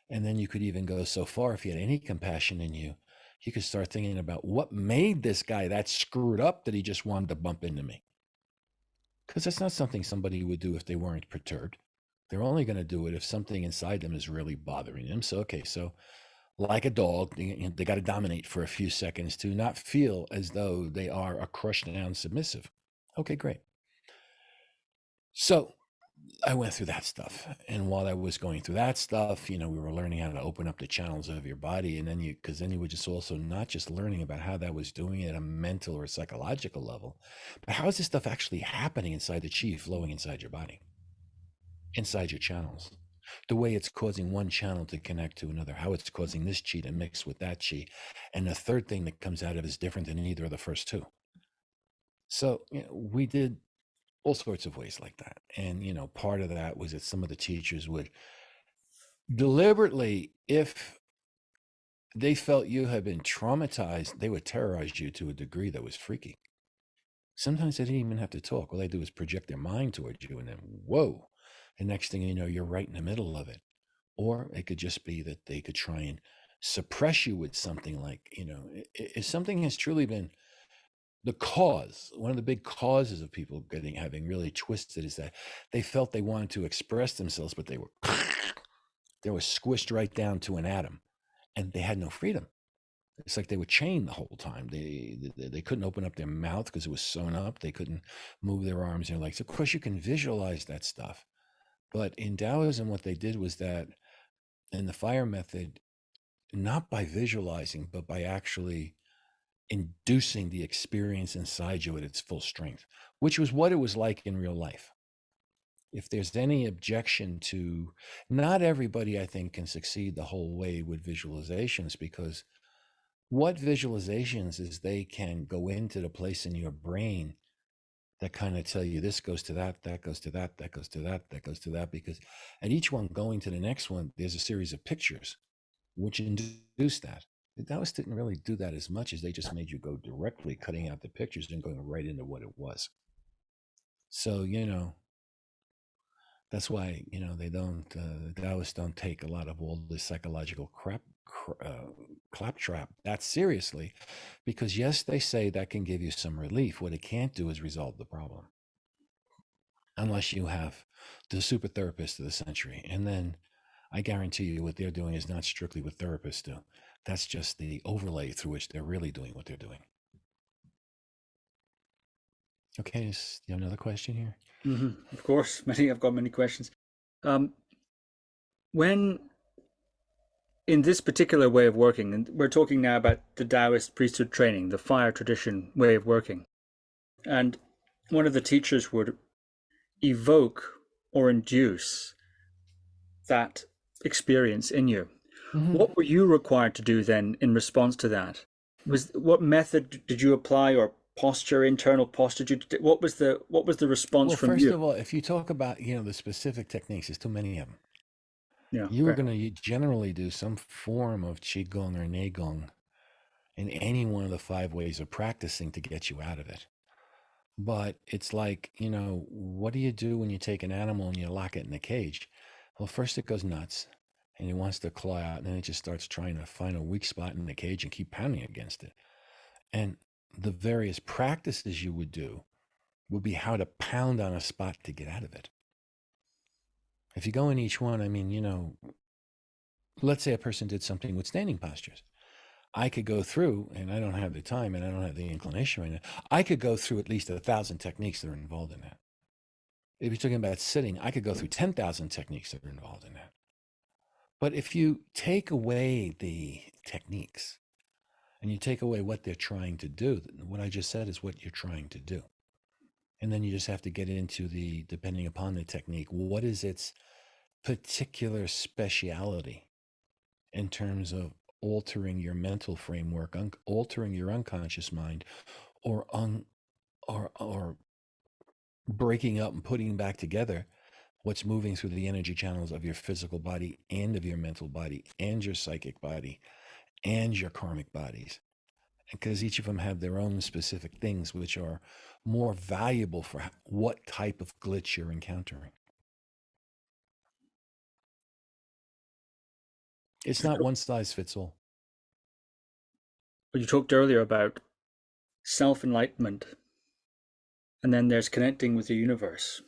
And then you could even go so far, if you had any compassion in you, you could start thinking about what made this guy that screwed up that he just wanted to bump into me. Because that's not something somebody would do if they weren't perturbed. They're only going to do it if something inside them is really bothering them. So, okay, so like a dog, they got to dominate for a few seconds to not feel as though they are a crushed down submissive. Okay, great. So I went through that stuff. And while I was going through that stuff, you know, we were learning how to open up the channels of your body. And then because then you were just also not just learning about how that was doing it at a mental or psychological level, but how is this stuff actually happening inside the chi, flowing inside your body, inside your channels? The way it's causing one channel to connect to another, how it's causing this chi to mix with that chi. And the third thing that comes out of it is different than either of the first two. So, you know, we did all sorts of ways like that. And, you know, part of that was that some of the teachers would deliberately, if they felt you had been traumatized, they would terrorize you to a degree that was freaky. Sometimes they didn't even have to talk. All they do is project their mind towards you, and then, whoa, the next thing you know, you're right in the middle of it. Or it could just be that they could try and suppress you with something like, you know, if something has truly been the cause, one of the big causes of people having really twisted is that they felt they wanted to express themselves, but they were squished right down to an atom, and they had no freedom. It's like they were chained the whole time. They couldn't open up their mouth because it was sewn up. They couldn't move their arms and their legs. Of course, you can visualize that stuff. But in Taoism, what they did was that in the fire method, not by visualizing, but by actually inducing the experience inside you at its full strength, which was what it was like in real life. If there's any objection to, not everybody, I think, can succeed the whole way with visualizations, because what visualizations is they can go into the place in your brain that kind of tell you this goes to that, that goes to that, that goes to that, that goes to that, because at each one going to the next one, there's a series of pictures which induce that. The Taoists didn't really do that as much as they just made you go directly, cutting out the pictures and going right into what it was. So, that's why, they don't, the Taoists don't take a lot of all this psychological claptrap that seriously, because yes, they say that can give you some relief. What it can't do is resolve the problem. Unless you have the super therapist of the century. And then I guarantee you what they're doing is not strictly what therapists do. That's just the overlay through which they're really doing what they're doing. Okay, do you have another question here? Of course, I've got many questions. When in this particular way of working, and we're talking now about the Taoist priesthood training, the fire tradition way of working, and one of the teachers would evoke or induce that experience in you. What were you required to do then in response to that? What method did you apply, or posture, internal posture? What was the response from first you? of all, if you talk about the specific techniques, there's too many of them. Yeah, you were going to generally do some form of Qigong or Neigong in any one of the 5 ways of practicing to get you out of it. But it's like, what do you do when you take an animal and you lock it in a cage? Well, first it goes nuts and it wants to claw out, and then it just starts trying to find a weak spot in the cage and keep pounding against it. And the various practices you would do would be how to pound on a spot to get out of it. If you go in each one, let's say a person did something with standing postures. I could go through, and I don't have the time and I don't have the inclination right now, I could go through at least 1,000 techniques that are involved in that. If you're talking about sitting, I could go through 10,000 techniques that are involved in that. But if you take away the techniques and you take away what they're trying to do, what I just said is what you're trying to do. And then you just have to get into depending upon the technique, what is its particular speciality in terms of altering your mental framework, altering your unconscious mind, or breaking up and putting back together what's moving through the energy channels of your physical body and of your mental body and your psychic body and your karmic bodies. Because each of them have their own specific things which are more valuable for what type of glitch you're encountering. It's not one size fits all. You talked earlier about self-enlightenment, and then there's connecting with the universe.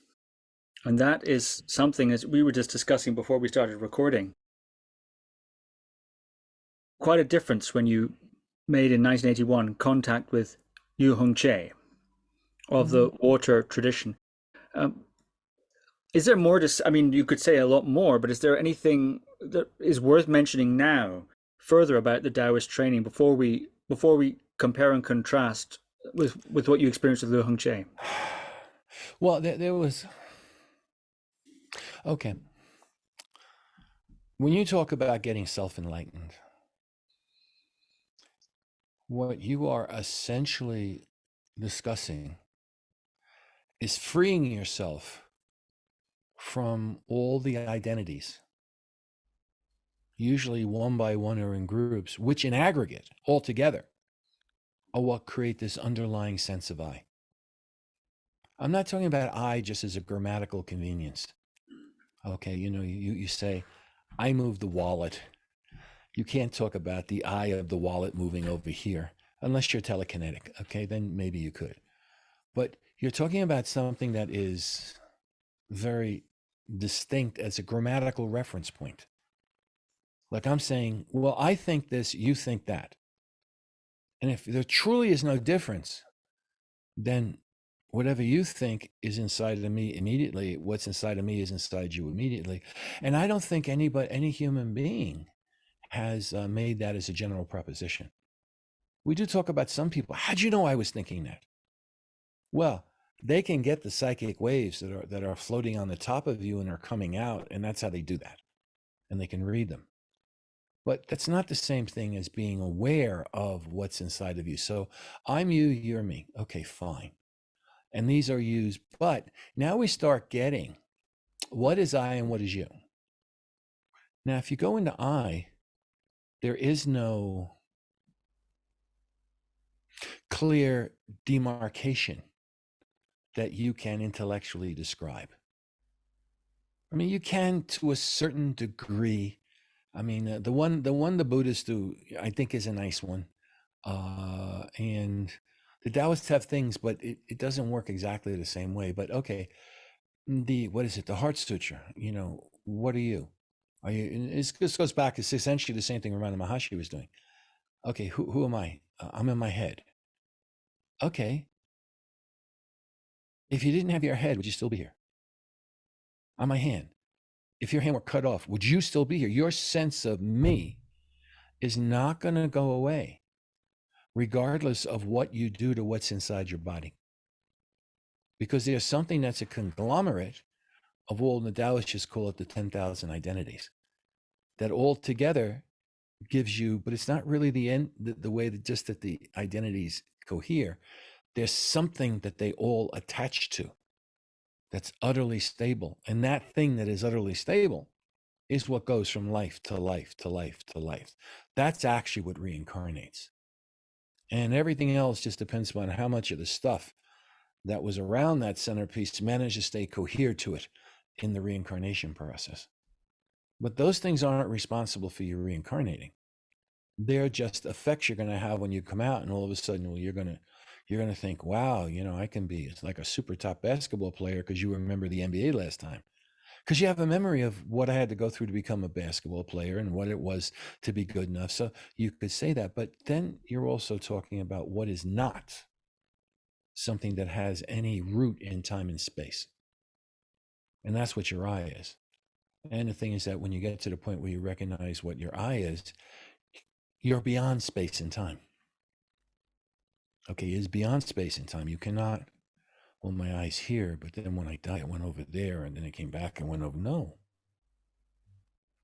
And that is something, as we were just discussing before we started recording, quite a difference when you made in 1981 contact with Liu Hung Cheh of the water tradition. Is there more to, you could say a lot more, but is there anything that is worth mentioning now further about the Taoist training before we compare and contrast with what you experienced with Liu Hung Cheh? Well, there was, okay. When you talk about getting self-enlightened, what you are essentially discussing is freeing yourself from all the identities, usually one by one or in groups, which in aggregate, all together, are what create this underlying sense of I. I'm not talking about I just as a grammatical convenience. Okay, you say, I moved the wallet. You can't talk about the I of the wallet moving over here unless you're telekinetic. Okay, then maybe you could. But you're talking about something that is very distinct as a grammatical reference point. Like I'm saying, well, I think this, you think that. And if there truly is no difference, then whatever you think is inside of me immediately, what's inside of me is inside you immediately. And I don't think any human being has made that as a general proposition. We do talk about some people. How'd you know I was thinking that? Well, they can get the psychic waves that are floating on the top of you and are coming out, and that's how they do that. And they can read them. But that's not the same thing as being aware of what's inside of you. So I'm you, you're me. Okay, fine. And these are used. But now we start getting what is I and what is you. Now, if you go into I, there is no clear demarcation that you can intellectually describe. I mean, you can to a certain degree. I mean, the Buddhists do, I think, is a nice one. And the Taoists have things, but it doesn't work exactly the same way. But okay, what is it? The Heart Sutra. You know, what are you? Are you? And this goes back. It's essentially the same thing Ramana Maharshi was doing. Okay, who am I? I'm in my head. Okay, if you didn't have your head, would you still be here? On my hand. If your hand were cut off, would you still be here? Your sense of me is not going to go away, regardless of what you do to what's inside your body. Because there's something that's a conglomerate of all, the Taoists just call it the 10,000 identities, that all together gives you, but it's not really the end, the way that just that the identities cohere. There's something that they all attach to that's utterly stable. And that thing that is utterly stable is what goes from life to life to life to life. That's actually what reincarnates. And everything else just depends upon how much of the stuff that was around that centerpiece managed to stay cohered to it in the reincarnation process. But those things aren't responsible for you reincarnating. They're just effects you're going to have when you come out, and all of a sudden, well, you're going to think, wow, you know, I can be, it's like a super top basketball player because you remember the NBA last time. Because you have a memory of what I had to go through to become a basketball player and what it was to be good enough. So you could say that, but then you're also talking about what is not something that has any root in time and space. And that's what your I is. And the thing is that when you get to the point where you recognize what your I is, you're beyond space and time. Okay, it's beyond space and time. You cannot, well, my I's here, but then when I die, it went over there, and then it came back and went over. No.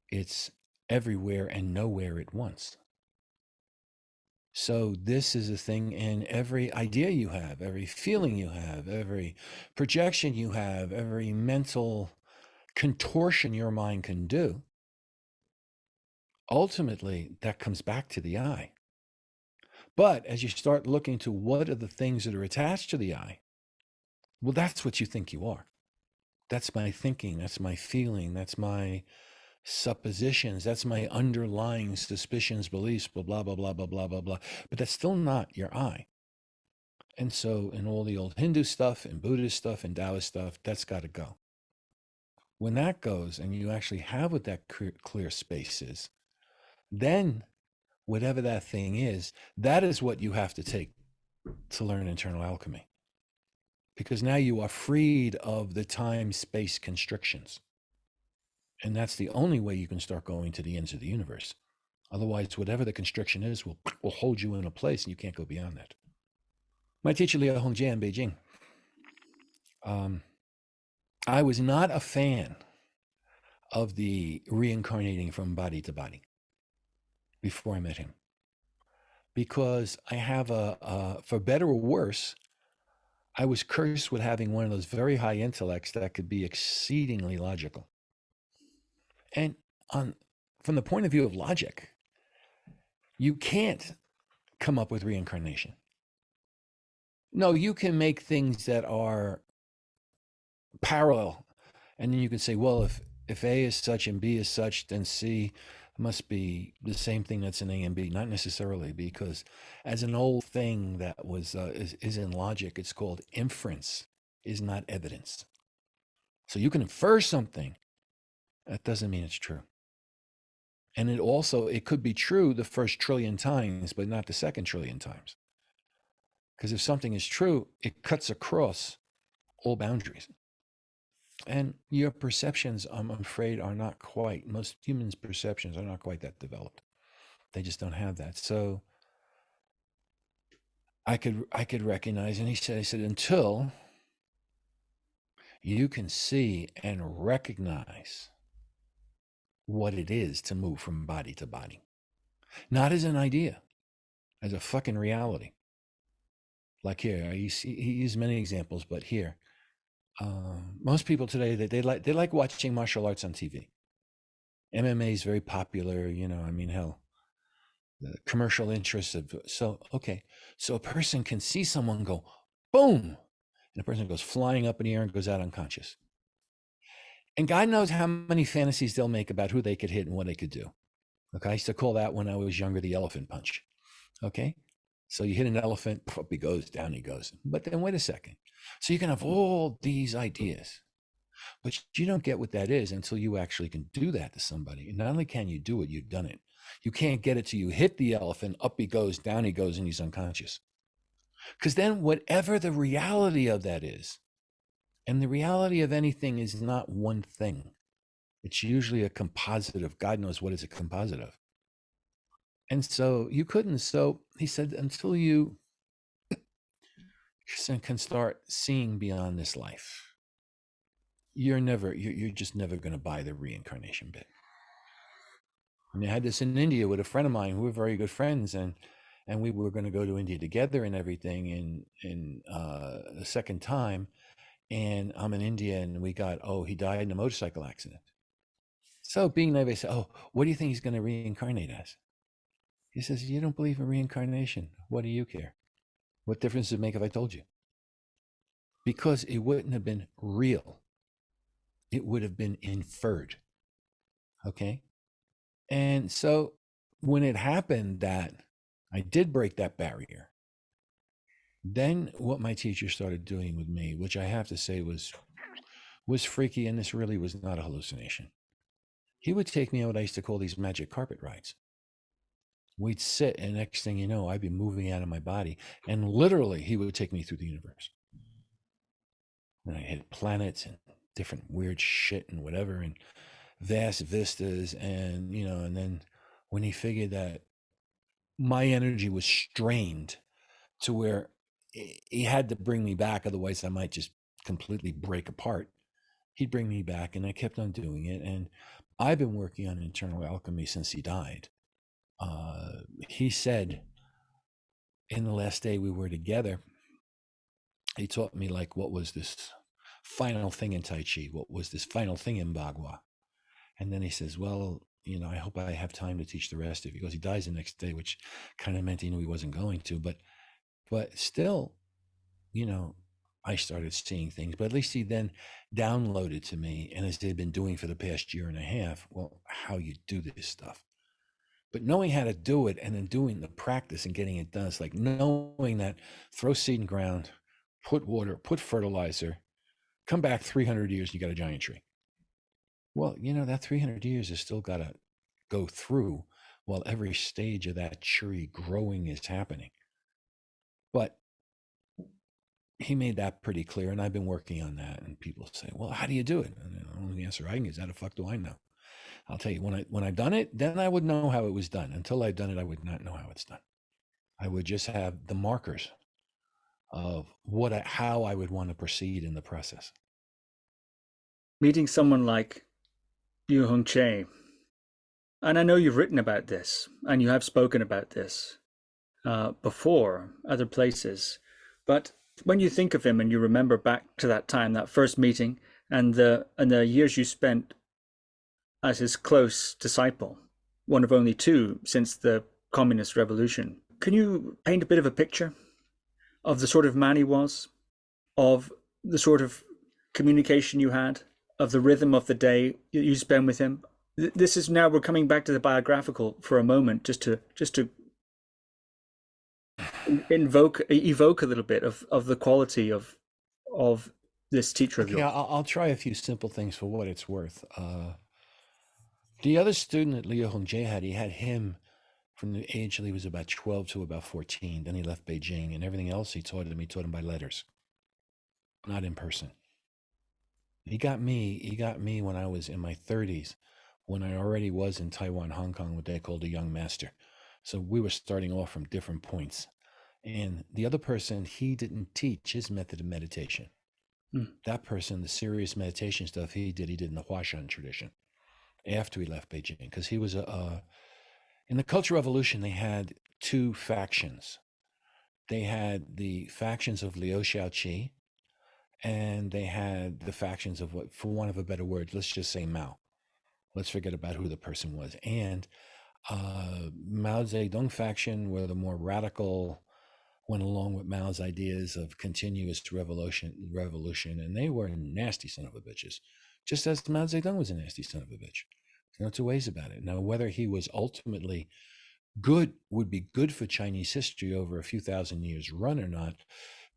It's everywhere and nowhere at once. So this is a thing in every idea you have, every feeling you have, every projection you have, every mental contortion your mind can do. Ultimately, that comes back to the I. But as you start looking to what are the things that are attached to the I, well, that's what you think you are. That's my thinking. That's my feeling. That's my suppositions. That's my underlying suspicions, beliefs, blah, blah, blah, blah, blah, blah, blah, blah. But that's still not your I. And so in all the old Hindu stuff and Buddhist stuff and Taoist stuff, that's got to go. When that goes and you actually have what that clear space is, then whatever that thing is, that is what you have to take to learn internal alchemy. Because now you are freed of the time-space constrictions. And that's the only way you can start going to the ends of the universe. Otherwise, whatever the constriction is will hold you in a place and you can't go beyond that. My teacher, Liu Hung Cheh in Beijing, I was not a fan of the reincarnating from body to body before I met him. Because I have for better or worse, I was cursed with having one of those very high intellects that could be exceedingly logical. And from the point of view of logic, you can't come up with reincarnation. No, you can make things that are parallel. And then you can say, well, if A is such and B is such, then C must be the same thing that's in A and B. Not necessarily, because as an old thing that was is in logic, it's called inference, is not evidence. So you can infer something. That doesn't mean it's true. And it could be true the first trillion times, but not the second trillion times. Because if something is true, it cuts across all boundaries. And your perceptions, I'm afraid, are not quite, most humans' perceptions are not quite that developed. They just don't have that. So I could recognize, and I said, until you can see and recognize what it is to move from body to body. not as an idea, as a fucking reality. Like here, he used many examples, but here, most people today, they like watching martial arts on TV. MMA is very popular, you know, I mean, hell, the commercial interests of, so a person can see someone go boom, and a person goes flying up in the air and goes out unconscious. And God knows how many fantasies they'll make about who they could hit and what they could do. Okay, I used to call that when I was younger the elephant punch. Okay, so you hit an elephant, up he goes, down he goes. But then wait a second. So you can have all these ideas, but you don't get what that is until you actually can do that to somebody. And not only can you do it, you've done it. You can't get it till you hit the elephant, up he goes, down he goes, and he's unconscious. Because then whatever the reality of that is, and the reality of anything is not one thing. It's usually a composite of, God knows what is a composite of. And so you couldn't. So he said, until you can start seeing beyond this life, you're just never going to buy the reincarnation bit. And I had this in India with a friend of mine who were very good friends, and we were going to go to India together and everything. And the second time, and I'm in India, and we got, he died in a motorcycle accident. So being naive, I said, what do you think he's going to reincarnate as? He says, you don't believe in reincarnation. What do you care? What difference does it make if I told you? Because it wouldn't have been real. It would have been inferred. Okay? And so when it happened that I did break that barrier, then what my teacher started doing with me, which I have to say was freaky, and this really was not a hallucination. He would take me on what I used to call these magic carpet rides. We'd sit, and next thing you know, I'd be moving out of my body. And literally, he would take me through the universe. And I hit planets and different weird shit and whatever, and vast vistas. And, you know, and then when he figured that my energy was strained to where he had to bring me back, otherwise I might just completely break apart, he'd bring me back, and I kept on doing it. And I've been working on internal alchemy since he died. He said in the last day we were together, he taught me, like, what was this final thing in Tai Chi? What was this final thing in Bagua? And then he says, well, you know, I hope I have time to teach the rest of you. Because he dies the next day, which kind of meant he knew he wasn't going to. But still, you know, I started seeing things. But at least he then downloaded to me, and as they've been doing for the past year and a half, well, how you do this stuff. But knowing how to do it and then doing the practice and getting it done, it's like knowing that throw seed in ground, put water, put fertilizer, come back 300 years, and you got a giant tree. Well, you know, that 300 years has still got to go through while every stage of that tree growing is happening. But he made that pretty clear, and I've been working on that. And people say, well, how do you do it? And the only answer I can is, how the fuck do I know? I'll tell you, when I've done it, then I would know how it was done. Until I've done it, I would not know how it's done. I would just have the markers of how I would want to proceed in the process. Meeting someone like Liu Hung Cheh, and I know you've written about this, and you have spoken about this before, other places, but when you think of him and you remember back to that time, that first meeting, and the years you spent as his close disciple, one of only two since the communist revolution, can you paint a bit of a picture of the sort of man he was, of the sort of communication you had, of the rhythm of the day you spend with him? This is, now we're coming back to the biographical for a moment, just to evoke a little bit of the quality of this teacher of yours. I'll try a few simple things for what it's worth. The other student that Liu Hung Cheh had, he had him from the age that he was about 12 to about 14. Then he left Beijing, and everything else he taught him by letters, not in person. He got me when I was in my 30s, when I already was in Taiwan, Hong Kong, what they called a young master. So we were starting off from different points. And the other person, he didn't teach his method of meditation. That person, the serious meditation stuff he did in the Huashan tradition after he left Beijing, because he was In the Cultural Revolution, they had two factions. They had the factions of Liu Hung Cheh, and they had the factions of what, for want of a better word, let's just say Mao. Let's forget about who the person was. And Mao Zedong faction were the more radical, went along with Mao's ideas of continuous revolution, and they were nasty son of a bitches, just as Mao Zedong was a nasty son of a bitch. No two ways about it. Now, whether he was ultimately good, would be good for Chinese history over a few thousand years run or not,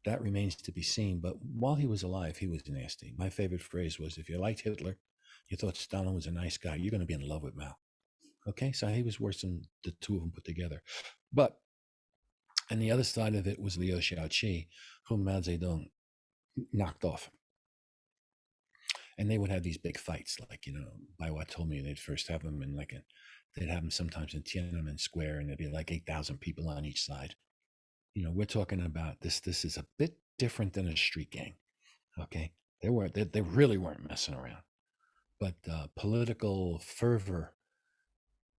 that remains to be seen. But while he was alive, he was nasty. My favorite phrase was, if you liked Hitler, you thought Stalin was a nice guy, you're going to be in love with Mao. Okay, so he was worse than the two of them put together. But and the other side of it was Liu Hung Cheh, whom Mao Zedong knocked off. And they would have these big fights, like, Baiwa told me they'd first have them they'd have them sometimes in Tiananmen Square, and there'd be like 8,000 people on each side. We're talking about this. This is a bit different than a street gang. Okay, they really weren't messing around. But political fervor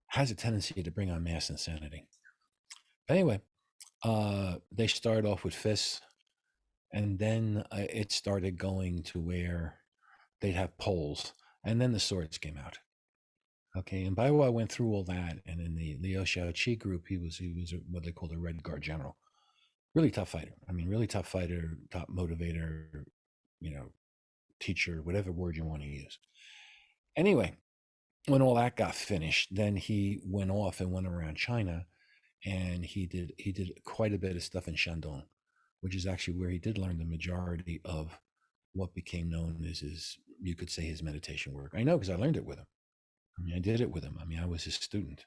has a tendency to bring on mass insanity. But anyway, they started off with fists, and then it started going to where they'd have poles, and then the swords came out. Okay, and Baiwa went through all that, and in the Liu Hung Cheh group, he was what they called a Red Guard general. Really tough fighter. I mean, really tough fighter, top motivator, teacher, whatever word you want to use. Anyway, when all that got finished, then he went off and went around China, and he did quite a bit of stuff in Shandong, which is actually where he did learn the majority of what became known as you could say, his meditation work. I know, because I learned it with him. I mean, I did it with him. I mean, I was his student.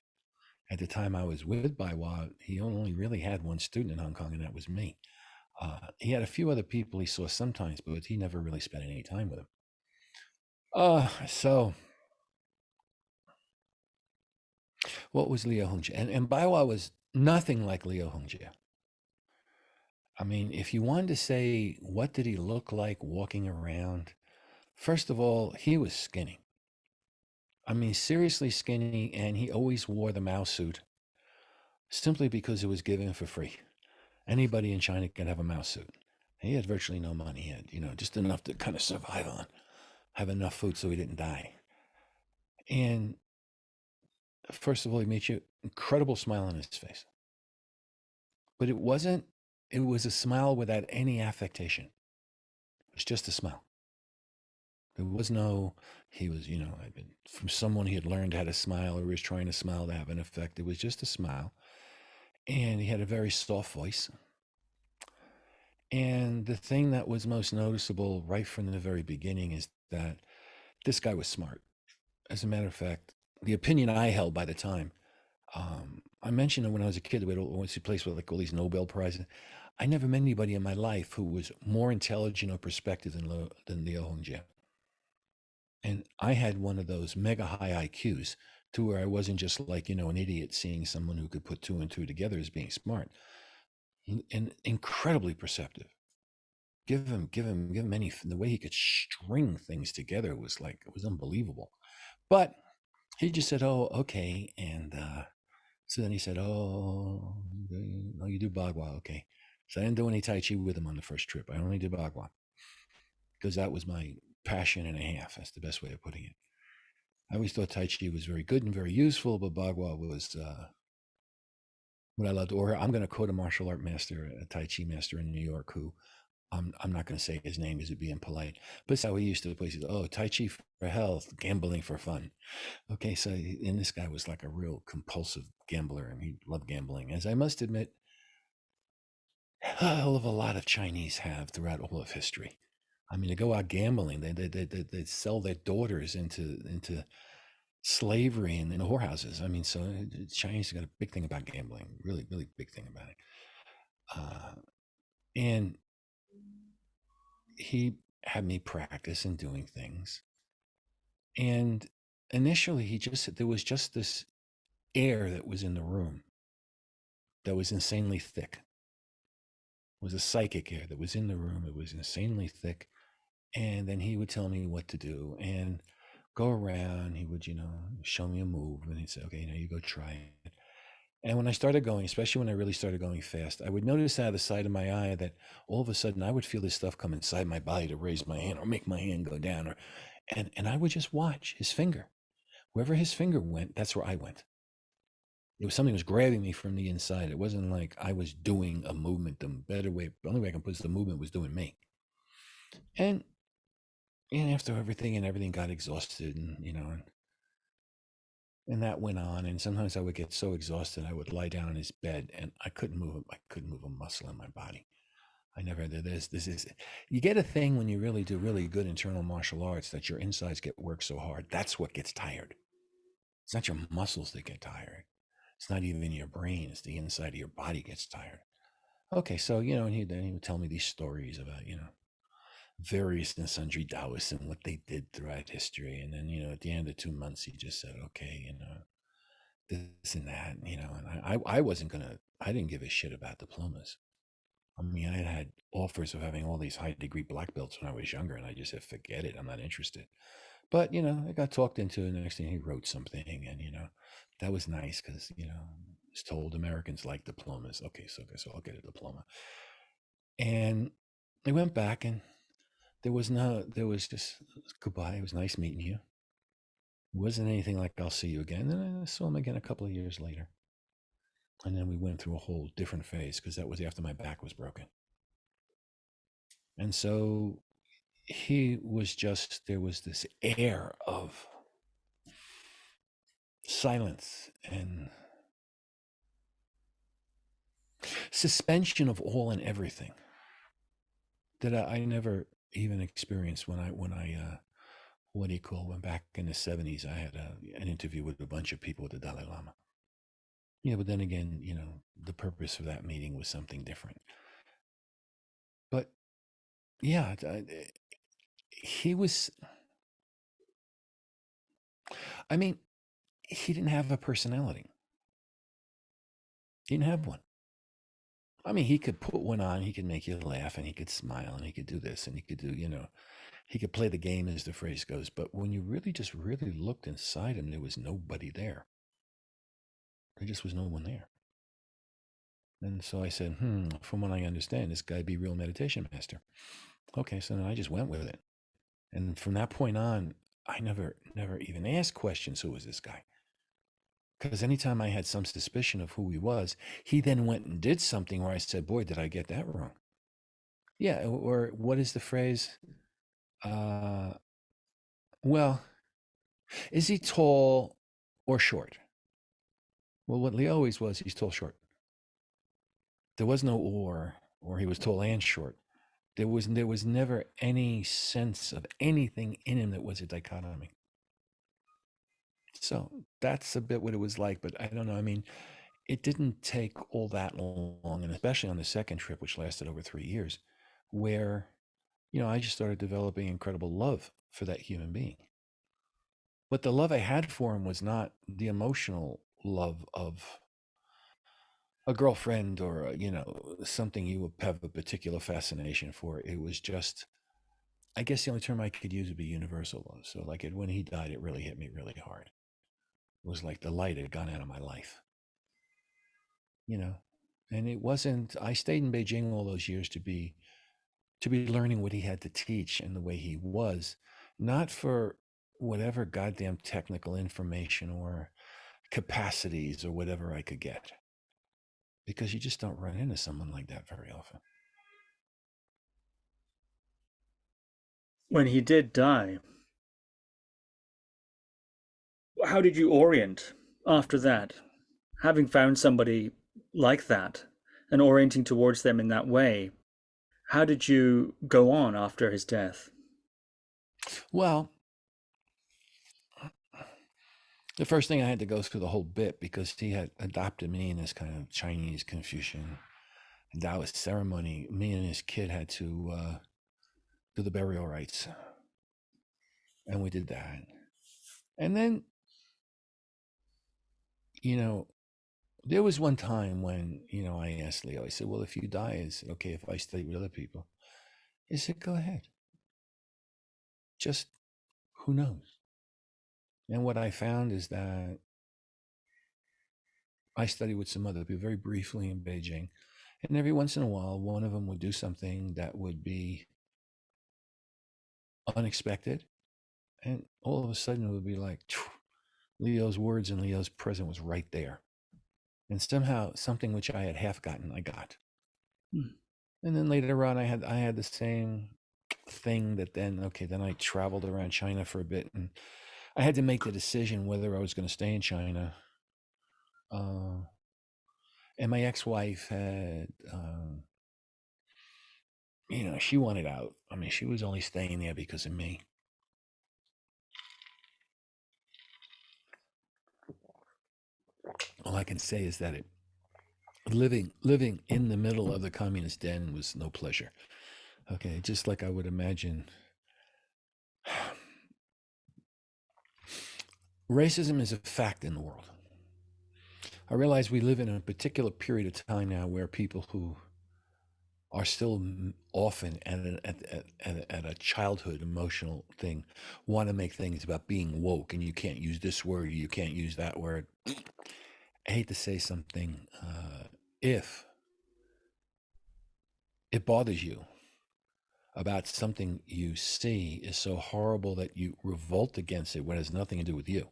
At the time I was with Baiwa, he only really had one student in Hong Kong, and that was me. He had a few other people he saw sometimes, but he never really spent any time with them. So what was Liu Hung Cheh? And Baiwa was nothing like Liu Hung Cheh. I mean, if you wanted to say, what did he look like walking around? First of all, he was skinny. I mean, seriously skinny, and he always wore the Mao suit simply because it was given for free. Anybody in China could have a Mao suit. He had virtually no money. He had, just enough to kind of survive on, have enough food so he didn't die. And first of all, he made you incredible smile on his face. But it was a smile without any affectation. It was just a smile. There was no, he was, from someone he had learned how to smile, or was trying to smile to have an effect. It was just a smile. And he had a very soft voice. And the thing that was most noticeable right from the very beginning is that this guy was smart. As a matter of fact, the opinion I held by the time, I mentioned that when I was a kid, we went to a place with like all these Nobel Prizes. I never met anybody in my life who was more intelligent or perspective than Liu Hung Cheh. And I had one of those mega high IQs, to where I wasn't just like, an idiot seeing someone who could put two and two together as being smart. And incredibly perceptive. Give him any, the way he could string things together was unbelievable. But he just said, "Oh, okay." And so then he said, "Oh, you do Bagua, okay." So I didn't do any Tai Chi with him on the first trip. I only did Bagua, because that was my passion and a half. That's the best way of putting it. I always thought Tai Chi was very good and very useful, but Bagua was what I loved. Or I'm going to quote a martial art master, a Tai Chi master in New York, who I'm not going to say his name because it'd be impolite, but it's how he used to play. He said, "Oh, Tai Chi for health, gambling for fun." Okay, so, and this guy was like a real compulsive gambler, and he loved gambling, as I must admit, a hell of a lot of Chinese have throughout all of history. I mean, to go out gambling, they sell their daughters into slavery and in whorehouses. I mean, so Chinese got a big thing about gambling, really, really big thing about it. And he had me practice and doing things. And initially there was just this air that was in the room that was insanely thick. It was a psychic air that was in the room. It was insanely thick. And then he would tell me what to do and go around. He would, show me a move, and he'd say, "Okay, now you go try it." And when I started going, especially when I really started going fast, I would notice out of the side of my eye that all of a sudden I would feel this stuff come inside my body to raise my hand or make my hand go down, or and I would just watch his finger. Wherever his finger went, that's where I went. It was something was grabbing me from the inside. It wasn't like I was doing a movement. The only way I can put it is the movement was doing me. And after everything got exhausted, and that went on. And sometimes I would get so exhausted, I would lie down in his bed, and I couldn't move. I couldn't move a muscle in my body. I never did this. This is, you get a thing when you really do really good internal martial arts that your insides get worked so hard. That's what gets tired. It's not your muscles that get tired. It's not even your brain. It's the inside of your body gets tired. Okay, so and he would tell me these stories about various and sundry Taoists and what they did throughout history, and then at the end of 2 months, he just said, okay, this and that, and I wasn't gonna. I didn't give a shit about diplomas. I mean, I had offers of having all these high degree black belts when I was younger, and I just said, forget it. I'm not interested. But, I got talked into it. The next thing he wrote something, and, that was nice because, I was told Americans like diplomas. Okay, so I'll get a diploma. And I went back, and there was just goodbye. It was nice meeting you. It wasn't anything like I'll see you again. And I saw him again a couple of years later. And then we went through a whole different phase because that was after my back was broken. And so there was this air of silence and suspension of all and everything that I never even experienced when I went back in the 70s. I had an interview with a bunch of people with the Dalai Lama. Yeah, but then again, the purpose of that meeting was something different. But yeah, he was, I mean, he didn't have a personality. He didn't have one. I mean, he could put one on, he could make you laugh, and he could smile, and he could do this, and he could do, he could play the game, as the phrase goes. But when you really looked inside him, there was nobody there. There just was no one there. And so I said, from what I understand, this guy be real meditation master. Okay, so then I just went with it. And from that point on, I never even asked questions, who was this guy? Because anytime I had some suspicion of who he was, he then went and did something where I said, boy, did I get that wrong? Yeah, or what is the phrase? Well, is he tall or short? Well, what Leo always was, he's tall, short. There was no or he was tall and short. There was never any sense of anything in him that was a dichotomy. So that's a bit what it was like, but I don't know. I mean, it didn't take all that long, and especially on the second trip, which lasted over 3 years, where, I just started developing incredible love for that human being. But the love I had for him was not the emotional love of a girlfriend or, something you would have a particular fascination for. It was just, I guess the only term I could use would be universal love. So like when he died, it really hit me really hard. It was like the light had gone out of my life, and it wasn't, I stayed in Beijing all those years to be learning what he had to teach and the way he was, not for whatever goddamn technical information or capacities or whatever I could get, because you just don't run into someone like that very often. When he did die, how did you orient after that? Having found somebody like that and orienting towards them in that way, how did you go on after his death? Well, the first thing I had to go through the whole bit, because he had adopted me in this kind of Chinese Confucian Taoist ceremony. Me and his kid had to do the burial rites, and we did that. And then, there was one time when, I asked Leo, I said, well, if you die, is it okay if I stay with other people? He said, go ahead. Just who knows? And what I found is that I studied with some other people very briefly in Beijing. And every once in a while, one of them would do something that would be unexpected. And all of a sudden, it would be like Leo's words and Leo's present was right there. And somehow, something which I had half gotten, I got. And then later on, I had the same thing that then I traveled around China for a bit, and I had to make the decision whether I was going to stay in China. And my ex-wife had, she wanted out. I mean, she was only staying there because of me. All I can say is that living in the middle of the communist den was no pleasure. Okay, just like I would imagine. Racism is a fact in the world. I realize we live in a particular period of time now where people who are still often at a childhood emotional thing want to make things about being woke, and you can't use this word, you can't use that word. I hate to say something. If it bothers you about something you see is so horrible that you revolt against it when it has nothing to do with you,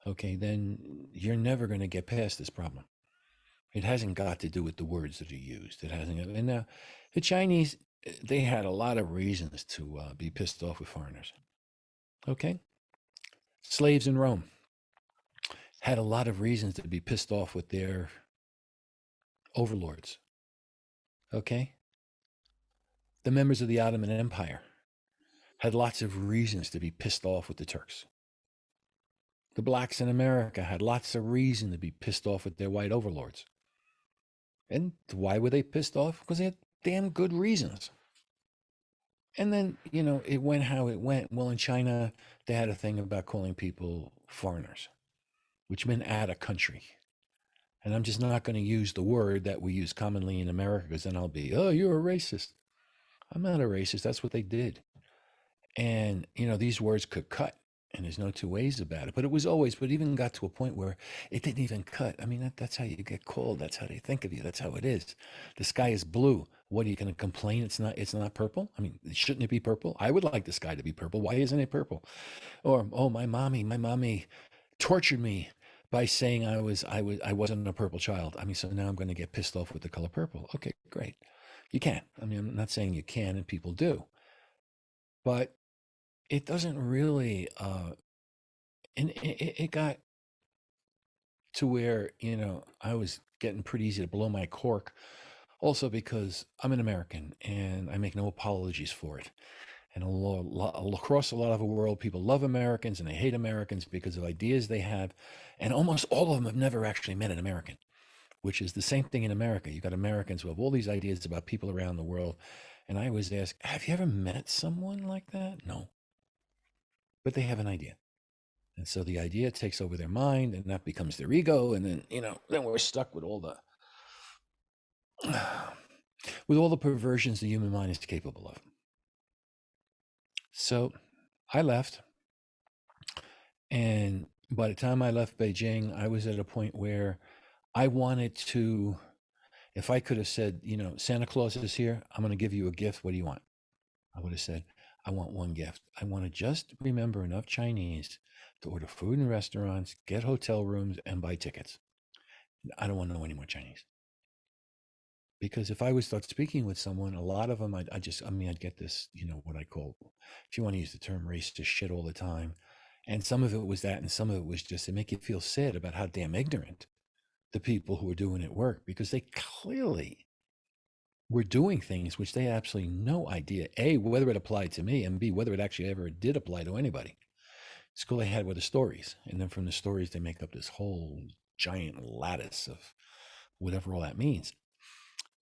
okay, then you're never going to get past this problem. It hasn't got to do with the words that are used. It hasn't. And now, the Chinese, they had a lot of reasons to be pissed off with foreigners. Okay? Slaves in Rome had a lot of reasons to be pissed off with their overlords. Okay? The members of the Ottoman Empire had lots of reasons to be pissed off with the Turks. The blacks in America had lots of reason to be pissed off with their white overlords. And why were they pissed off? Because they had damn good reasons. And then, it went how it went. Well, in China, they had a thing about calling people foreigners, which meant out of country. And I'm just not going to use the word that we use commonly in America, because then I'll be, oh, you're a racist. I'm not a racist. That's what they did. And, these words could cut, and there's no two ways about it. But it even got to a point where it didn't even cut. I mean, that's how you get called. That's how they think of you. That's how it is. The sky is blue. What, are you going to complain it's not purple? I mean, shouldn't it be purple? I would like the sky to be purple. Why isn't it purple? Or, oh, my mommy tortured me by saying I wasn't a purple child. I mean, so now I'm going to get pissed off with the color purple. Okay, great. You can. I mean, I'm not saying you can, and people do. But it doesn't really, and it got to where, I was getting pretty easy to blow my cork, also because I'm an American and I make no apologies for it. And across a lot of the world, people love Americans and they hate Americans because of ideas they have. And almost all of them have never actually met an American, which is the same thing in America. You've got Americans who have all these ideas about people around the world. And I always ask, have you ever met someone like that? No. But they have an idea. And so the idea takes over their mind, and that becomes their ego. And then, then we're stuck with all the perversions the human mind is capable of. So I left. And by the time I left Beijing, I was at a point where I wanted to, if I could have said, Santa Claus is here, I'm going to give you a gift. What do you want? I would have said, I want one gift. I want to just remember enough Chinese to order food in restaurants, get hotel rooms, and buy tickets. I don't want to know any more Chinese. Because if I would start speaking with someone, a lot of them, I'd get this, what I call, if you want to use the term racist shit all the time. And some of it was that, and some of it was just to make you feel sad about how damn ignorant the people who were doing it were, because they clearly were doing things which they had absolutely no idea, A, whether it applied to me, and B, whether it actually ever did apply to anybody. School they had were the stories. And then from the stories, they make up this whole giant lattice of whatever all that means.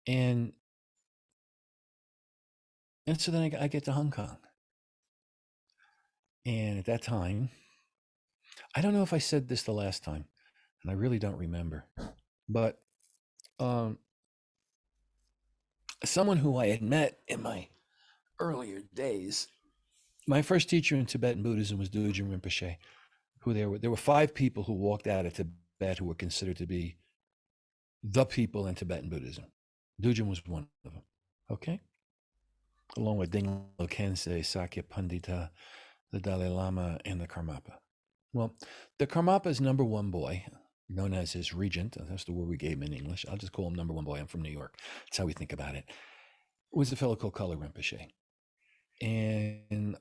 And so then I get to Hong Kong. And at that time, I don't know if I said this the last time, and I really don't remember, but someone who I had met in my earlier days, my first teacher in Tibetan Buddhism was Kalu Rinpoche, who there were 5 people who walked out of Tibet Tibet who were considered to be the people in Tibetan Buddhism. Dujin was one of them. Okay? Along with Dinglo Kensei, Sakya Pandita, the Dalai Lama, and the Karmapa. Well, the Karmapa's number one boy, known as his regent, that's the word we gave him in English. I'll just call him number one boy. I'm from New York. That's how we think about it. Was a fellow called Kalu Rinpoche. And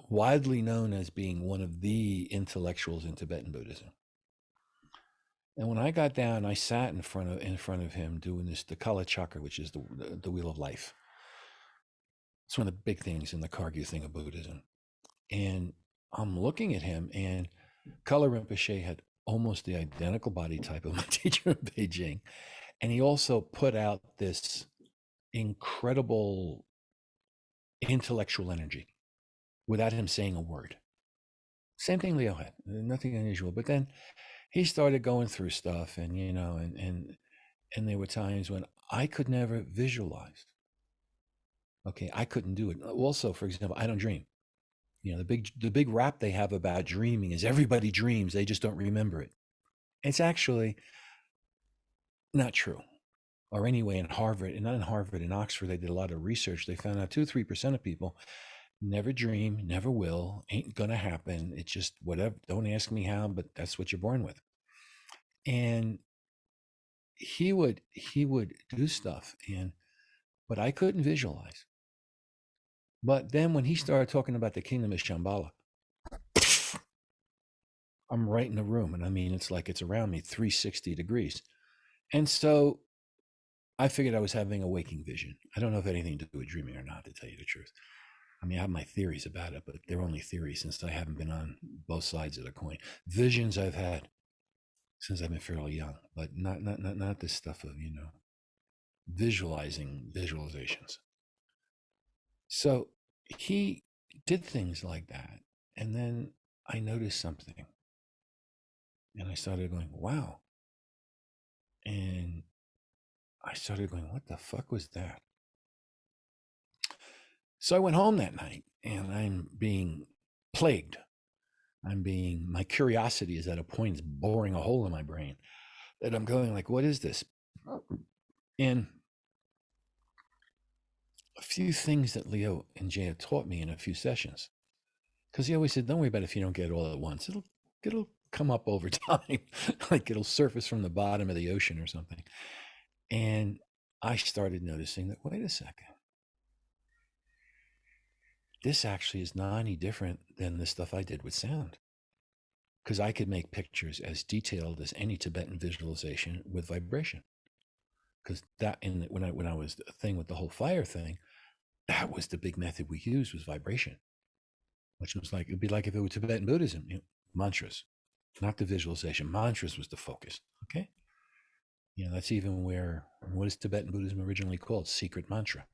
widely known as being one of the intellectuals in Tibetan Buddhism. And when I got down, I sat in front of him doing the Kala Chakra, which is the wheel of life. It's one of the big things in the Kargyu thing of Buddhism. And I'm looking at him, and Kalu Rinpoche had almost the identical body type of my teacher in Beijing. And he also put out this incredible intellectual energy without him saying a word. Same thing Leo had, nothing unusual. But then he started going through stuff, and and there were times when I could never visualize. Okay, I couldn't do it. Also, for example, I don't dream. The big rap they have about dreaming is everybody dreams, they just don't remember it. It's actually not true. Or anyway, in Harvard, and not in Harvard, in Oxford, they did a lot of research. They found out 2-3% of people never dream, never will, ain't gonna happen. It's just whatever. Don't ask me how, but that's what you're born with. And he would do stuff, but I couldn't visualize. But then when he started talking about the kingdom of Shambhala, I'm right in the room, and I mean, it's like it's around me 360 degrees. And so I figured I was having a waking vision. I don't know if anything to do with dreaming or not, to tell you the truth. I mean, I have my theories about it, but they're only theories since I haven't been on both sides of the coin. Visions I've had since I've been fairly young, but not this stuff of, visualizing visualizations. So he did things like that. And then I noticed something. And I started going, wow. And I started going, what the fuck was that? So I went home that night, and I'm being plagued. My curiosity is at a point, it's boring a hole in my brain, that I'm going like, what is this? And a few things that Leo and Jay have taught me in a few sessions, because he always said, don't worry about it if you don't get it all at once. It'll come up over time, like it'll surface from the bottom of the ocean or something. And I started noticing that, wait a second, this actually is not any different than the stuff I did with sound, because I could make pictures as detailed as any Tibetan visualization with vibration. Because that, when I was the thing with the whole fire thing, that was the big method we used, was vibration, which was like, it'd be like if it were Tibetan Buddhism, mantras, not the visualization. Mantras was the focus. Okay. That's even what is Tibetan Buddhism originally called? Secret mantra.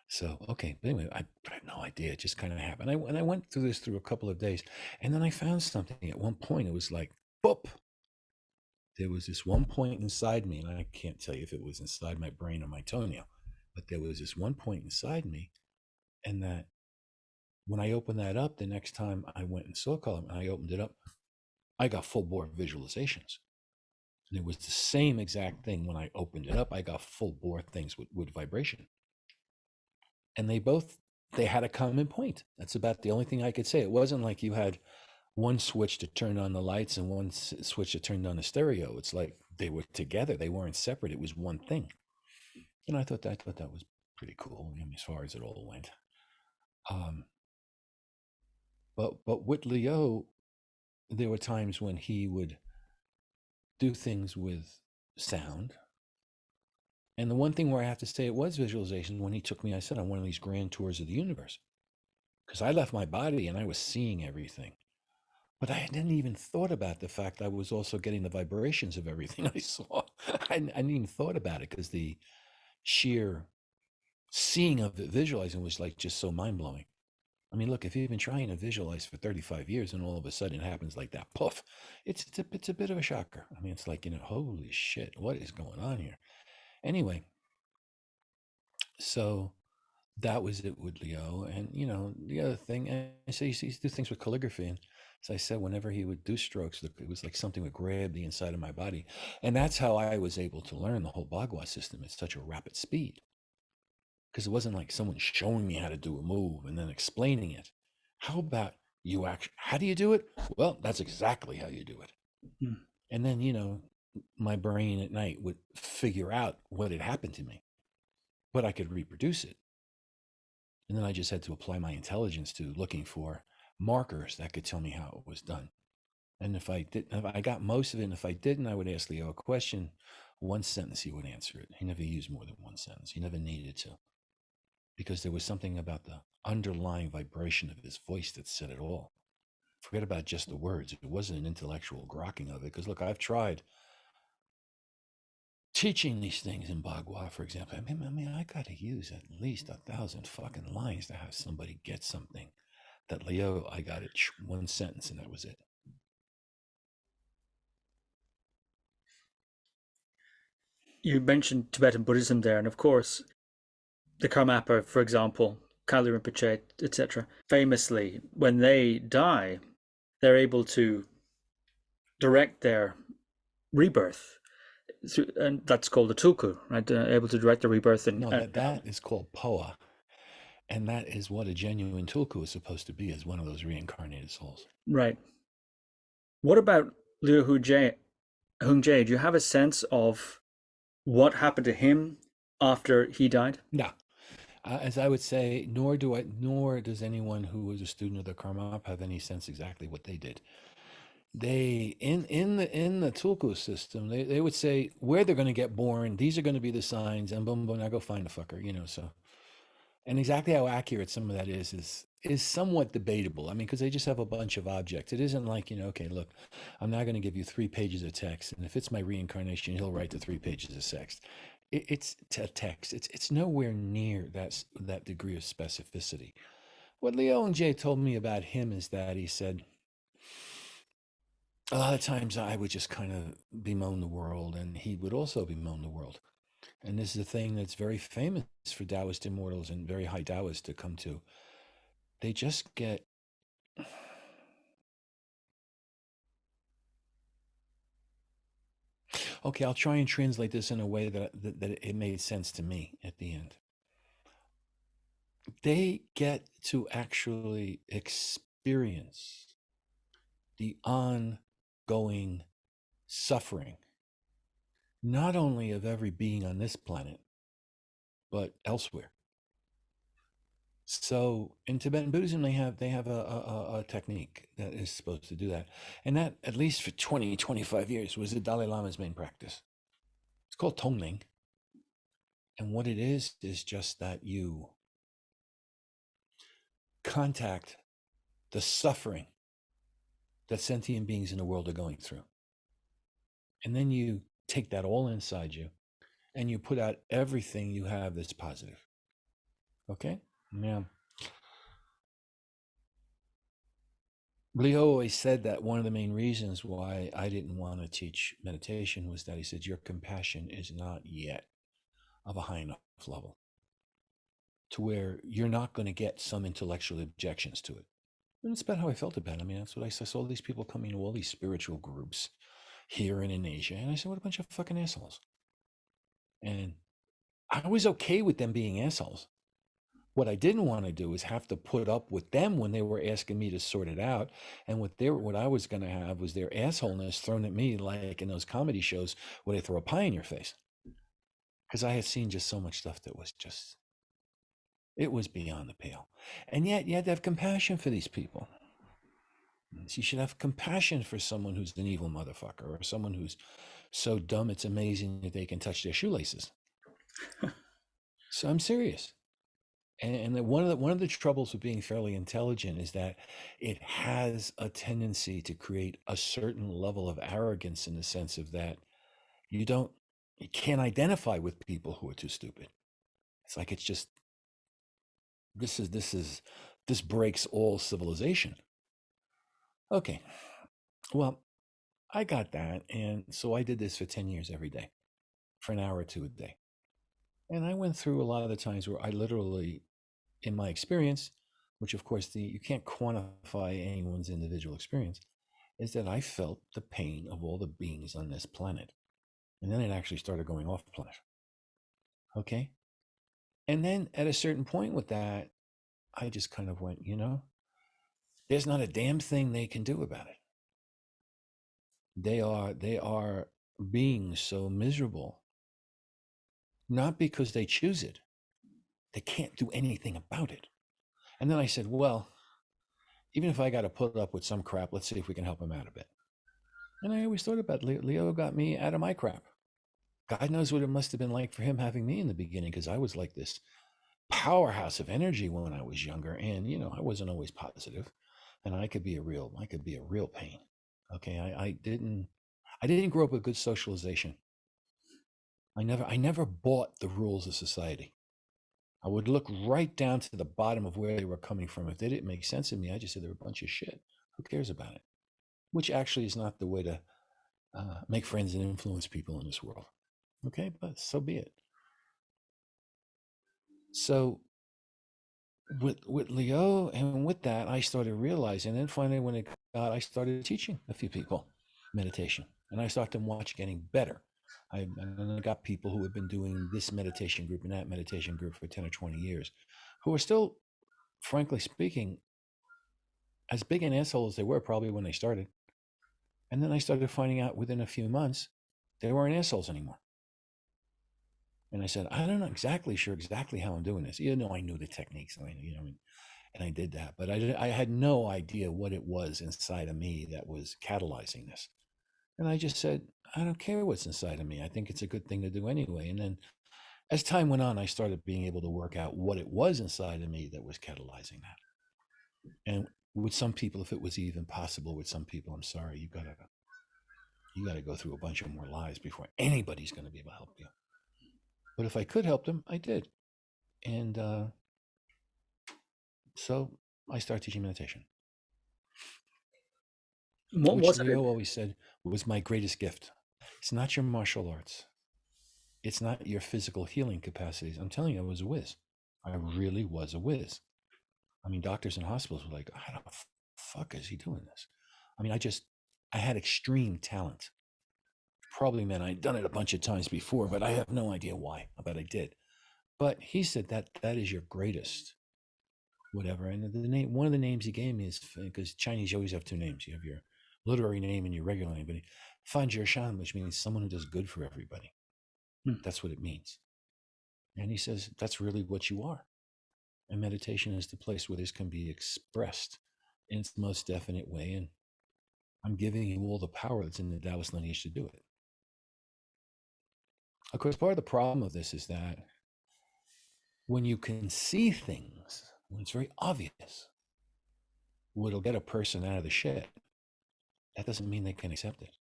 So, okay. But anyway, I had no idea. It just kind of happened. And I went through this through a couple of days, and then I found something at one point. It was like, boop. There was this one point inside me, and I can't tell you if it was inside my brain or my toenail, but there was this one point inside me, and that when I opened that up, the next time I went and saw color, and I opened it up, I got full bore visualizations. And it was the same exact thing when I opened it up. I got full bore things with vibration. And they had a common point. That's about the only thing I could say. It wasn't like you had one switch to turn on the lights and one switch to turn on the stereo. It's like they were together. They weren't separate. It was one thing. And I thought that was pretty cool, as far as it all went. But with Leo, there were times when he would do things with sound. And the one thing where I have to say it was visualization, when he took me, I said, on one of these grand tours of the universe, because I left my body and I was seeing everything. But I hadn't even thought about the fact I was also getting the vibrations of everything I saw. I hadn't even thought about it, because the sheer seeing of it, visualizing, was like just so mind-blowing. I mean, look, if you've been trying to visualize for 35 years and all of a sudden it happens like that, poof, it's a bit of a shocker. I mean, it's like, holy shit, what is going on here? Anyway, so that was it with Leo. And, the other thing, I say he do things with calligraphy. And As I said, whenever he would do strokes, it was like something would grab the inside of my body. And that's how I was able to learn the whole Bagua system at such a rapid speed. Because it wasn't like someone showing me how to do a move and then explaining it. How about you actually, how do you do it? Well, that's exactly how you do it. Mm. And then, my brain at night would figure out what had happened to me, but I could reproduce it. And then I just had to apply my intelligence to looking for markers that could tell me how it was done. And if I got most of it, and if I didn't, I would ask Leo a question. One sentence, he would answer it. He never used more than one sentence. He never needed to, because there was something about the underlying vibration of his voice that said it all. Forget about just the words. It wasn't an intellectual grokking of it. Because look, I've tried teaching these things in Bagua, for example. I got to use at least 1,000 fucking lines to have somebody get something. That Leo, I got it one sentence, and that was it. You mentioned Tibetan Buddhism there, and of course, the Karmapa, for example, Kalu Rinpoche, etc. Famously, when they die, they're able to direct their rebirth, and that's called the tulku, right? Able to direct the rebirth. No, that is called Poa. And that is what a genuine tulku is supposed to be, as one of those reincarnated souls. Right. What about Liu Hung Cheh? Do you have a sense of what happened to him after he died? No. As I would say, nor does anyone who was a student of the Karmapa have any sense exactly what they did. They in the tulku system, they would say where they're going to get born. These are going to be the signs, and boom, boom. Now go find a fucker, So, and exactly how accurate some of that is somewhat debatable. I mean, because they just have a bunch of objects. It isn't like, okay, look, I'm now going to give you 3 pages of text, and if it's my reincarnation, he'll write the 3 pages of text. It's text. It's nowhere near that degree of specificity. What Liu Hung Cheh told me about him is that he said, a lot of times I would just kind of bemoan the world, and he would also bemoan the world. And this is a thing that's very famous for Taoist immortals and very high Taoists to come to. They just get okay. I'll try and translate this in a way that it made sense to me at the end. They get to actually experience the ongoing suffering, not only of every being on this planet, but elsewhere. So in Tibetan Buddhism, they have a technique that is supposed to do that. And that, at least for 20, 25 years, was the Dalai Lama's main practice. It's called tonglen. And what it is just that you contact the suffering that sentient beings in the world are going through. And then you take that all inside you and you put out everything you have that's positive. Okay? Now, Leo always said that one of the main reasons why I didn't want to teach meditation was that he said, your compassion is not yet of a high enough level to where you're not going to get some intellectual objections to it. And it's about how I felt about it. I mean, that's what I saw these people coming to all these spiritual groups here and in Asia. And I said, what a bunch of fucking assholes. And I was okay with them being assholes. What I didn't want to do is have to put up with them when they were asking me to sort it out. And what I was going to have was their assholeness thrown at me, like in those comedy shows where they throw a pie in your face. Because I had seen just so much stuff that was just, it was beyond the pale. And yet you had to have compassion for these people. You should have compassion for someone who's an evil motherfucker, or someone who's so dumb it's amazing that they can touch their shoelaces. So I'm serious. And one of the troubles with being fairly intelligent is that it has a tendency to create a certain level of arrogance, in the sense of that you can't identify with people who are too stupid. It's like, it's just, this breaks all civilization. Okay, well, I got that, and so I did this for 10 years every day, for an hour or two a day. And I went through a lot of the times where I literally, in my experience, which of course you can't quantify anyone's individual experience, is that I felt the pain of all the beings on this planet. And then it actually started going off planet. Okay. And then at a certain point with that, I just kind of went, there's not a damn thing they can do about it. They are being so miserable, not because they choose it. They can't do anything about it. And then I said, well, even if I got to put up with some crap, let's see if we can help them out a bit. And I always thought about Leo got me out of my crap. God knows what it must have been like for him having me in the beginning, because I was like this powerhouse of energy when I was younger, and I wasn't always positive, and I could be a real pain. Okay, I didn't grow up with good socialization. I never bought the rules of society. I would look right down to the bottom of where they were coming from. If they didn't make sense to me, I just said they're a bunch of shit. Who cares about it? Which actually is not the way to make friends and influence people in this world. Okay, but so be it. So with Leo and with that, I started realizing, and then finally when it got, I started teaching a few people meditation, and I started to watch getting better. I got people who have been doing this meditation group and that meditation group for 10 or 20 years, who are still, frankly speaking, as big an asshole as they were probably when they started. And then I started finding out within a few months, they weren't assholes anymore. And I said, I don't know exactly how I'm doing this. I knew the techniques, and I did that, but I had no idea what it was inside of me that was catalyzing this. And I just said, I don't care what's inside of me. I think it's a good thing to do anyway. And then as time went on, I started being able to work out what it was inside of me that was catalyzing that. And with some people, if it was even possible, with some people, I'm sorry, you gotta go through a bunch of more lives before anybody's going to be able to help you. But if I could help them, I did. And so I started teaching meditation. Which Leo always said was my greatest gift. It's not your martial arts. It's not your physical healing capacities. I'm telling you, I was a whiz. I really was a whiz. I mean, doctors in hospitals were like, how the fuck is he doing this? I mean, I had extreme talent. Probably meant I'd done it a bunch of times before, but I have no idea why, but I did. But he said that is your greatest whatever. And the name, one of the names he gave me is, because Chinese, you always have two names. You have your literary name and your regular name, but Fan Jirshan, which means someone who does good for everybody. That's what it means. And he says, that's really what you are. And meditation is the place where this can be expressed in its most definite way. And I'm giving you all the power that's in the Taoist lineage to do it. Of course, part of the problem of this is that when you can see things, when it's very obvious, what'll get a person out of the shit, that doesn't mean they can accept it.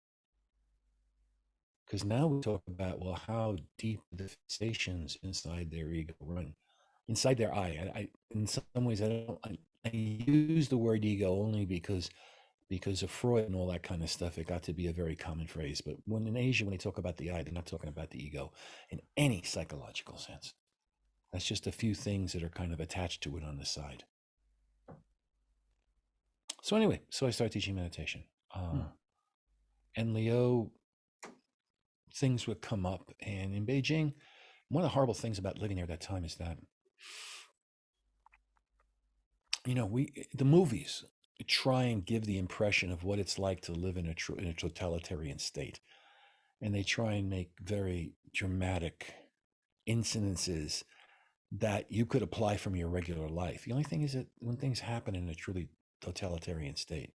Because now we talk about, well, how deep the fixations inside their ego run, inside their I in some ways, I use the word ego only because of Freud and all that kind of stuff. It got to be a very common phrase. But when in Asia, when they talk about the I, they're not talking about the ego in any psychological sense. That's just a few things that are kind of attached to it on the side. So anyway, I started teaching meditation. And Leo, things would come up. And in Beijing, one of the horrible things about living there at that time is that, the movies try and give the impression of what it's like to live in a totalitarian state. And they try and make very dramatic incidences that you could apply from your regular life. The only thing is that when things happen in a truly totalitarian state,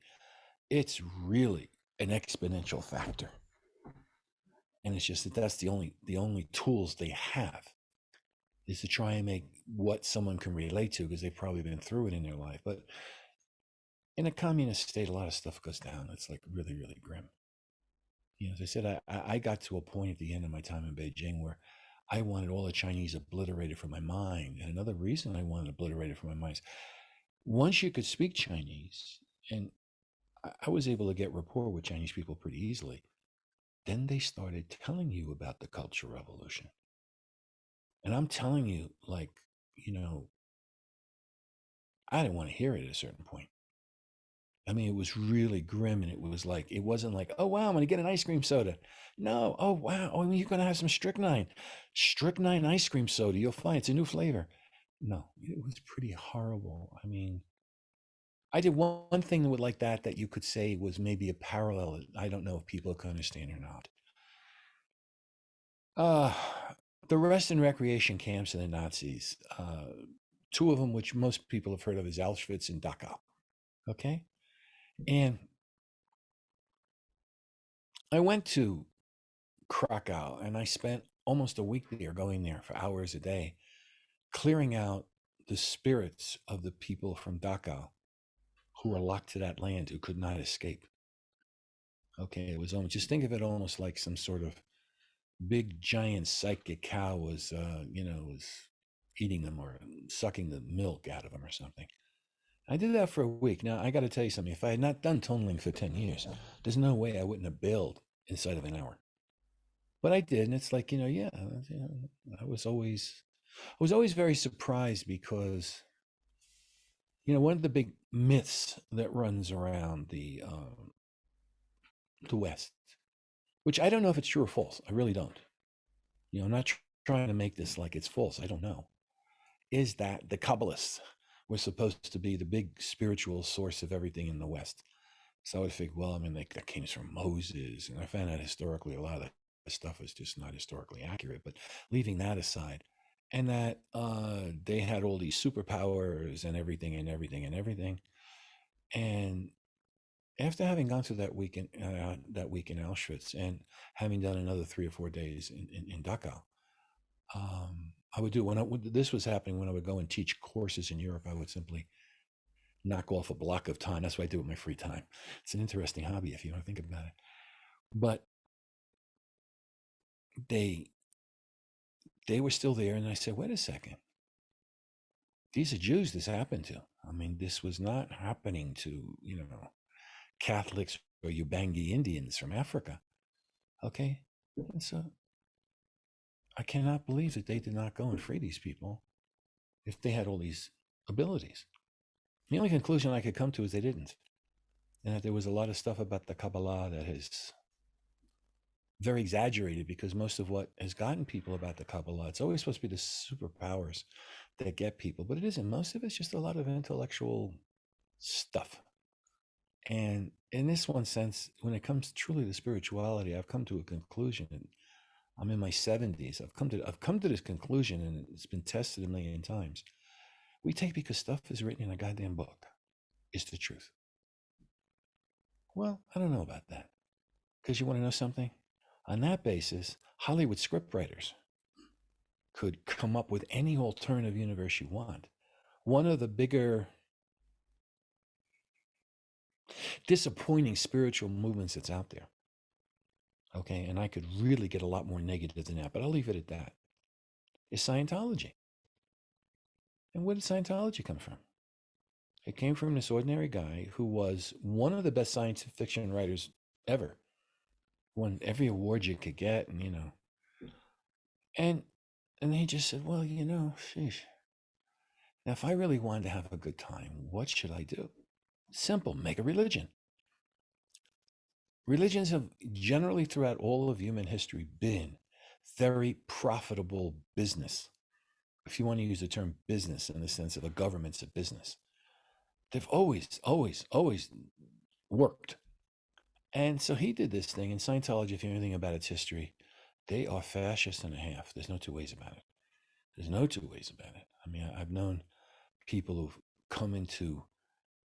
it's really an exponential factor. And it's just that that's the only tools they have is to try and make what someone can relate to, because they've probably been through it in their life. But in a communist state, a lot of stuff goes down. It's like really, really grim. As I said, I got to a point at the end of my time in Beijing where I wanted all the Chinese obliterated from my mind. And another reason I wanted obliterated from my mind is once you could speak Chinese, and I was able to get rapport with Chinese people pretty easily, then they started telling you about the Cultural Revolution. And I'm telling you, I didn't want to hear it at a certain point. I mean, it was really grim, and it was like, it wasn't like, oh wow, I'm gonna get an ice cream soda. No, oh wow, oh, you're gonna have some strychnine ice cream soda. You'll find it's a new flavor. No, it was pretty horrible. I mean, I did one thing with like that you could say was maybe a parallel. I don't know if people can understand or not. The rest and recreation camps of the Nazis. Two of them, which most people have heard of, is Auschwitz and Dachau. Okay, and I went to Krakow, and I spent almost a week there, going there for hours a day, clearing out the spirits of the people from Dachau who were locked to that land, who could not escape. Okay, it was almost, just think of it almost like some sort of big giant psychic cow was, was eating them or sucking the milk out of them or something. I did that for a week. Now, I got to tell you something. If I had not done tonglen for 10 years, there's no way I wouldn't have bailed inside of an hour. But I did, and it's like, yeah, I was always very surprised because, one of the big myths that runs around the West, which I don't know if it's true or false. I really don't. I'm not trying to make this like it's false. I don't know. Is that the Kabbalists were supposed to be the big spiritual source of everything in the West? So I would think, well, I mean, that came from Moses, and I found out historically a lot of that stuff is just not historically accurate. But leaving that aside, and that they had all these superpowers and everything and everything and everything, and after having gone through that week in Auschwitz and having done another 3 or 4 days in Dachau, I would do, when this was happening, when I would go and teach courses in Europe, I would simply knock off a block of time. That's what I do with my free time. It's an interesting hobby if you don't think about it. But they were still there, and I said, wait a second. These are Jews this happened to. I mean, this was not happening to, Catholics or Ubangi Indians from Africa. Okay? And so I cannot believe that they did not go and free these people if they had all these abilities. The only conclusion I could come to is they didn't. And that there was a lot of stuff about the Kabbalah that is very exaggerated, because most of what has gotten people about the Kabbalah, it's always supposed to be the superpowers that get people, but it isn't. Most of it's just a lot of intellectual stuff. And in this one sense, when it comes truly to spirituality, I've come to a conclusion, and I'm in my 70s. I've come to this conclusion, and it's been tested a million times. We take because stuff is written in a goddamn book. It's the truth. Well, I don't know about that. Because you want to know something? On that basis, Hollywood scriptwriters could come up with any alternative universe you want. One of the bigger disappointing spiritual movements that's out there, okay, and I could really get a lot more negative than that, but I'll leave it at that, is Scientology. And where did Scientology come from? It came from this ordinary guy who was one of the best science fiction writers ever. Won every award you could get, and and he just said, well, sheesh. Now, if I really wanted to have a good time, what should I do? Simple, make a religion. Religions have generally throughout all of human history been very profitable business. If you want to use the term business in the sense of a government's a business, they've always worked. And so he did this thing in Scientology. If you know anything about its history, they are fascist and a half. There's no two ways about it. There's no two ways about it. I mean, I've known people who've come into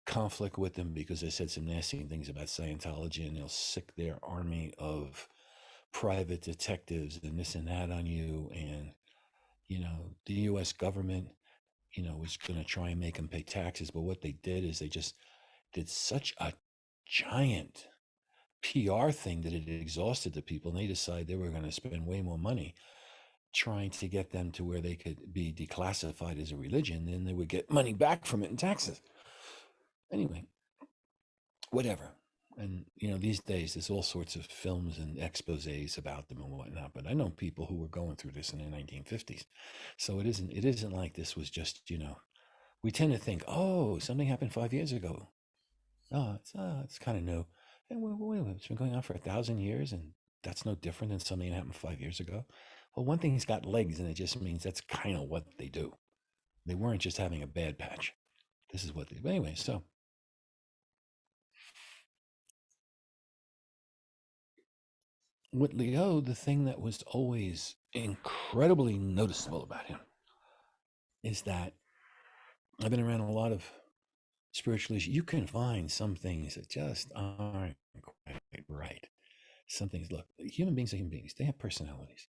conflict with them because they said some nasty things about Scientology, and they'll sick their army of private detectives and this and that on you. And, the U.S. government, was going to try and make them pay taxes. But what they did is they just did such a giant PR thing that it exhausted the people, and they decided they were going to spend way more money trying to get them to where they could be declassified as a religion, then they would get money back from it in taxes. Anyway, whatever. And, these days there's all sorts of films and exposés about them and whatnot, but I know people who were going through this in the 1950s. So it isn't like this was just, We tend to think, oh, something happened 5 years ago. Oh, it's kind of new. And wait a minute, it's been going on for 1,000 years, and that's no different than something that happened 5 years ago. Well, one thing's got legs, and it just means that's kind of what they do. They weren't just having a bad patch. This is what they. But anyway, so with Leo, the thing that was always incredibly noticeable about him is that I've been around a lot of spiritualists. You can find some things that just aren't quite right. Some things, look, human beings are human beings. They have personalities.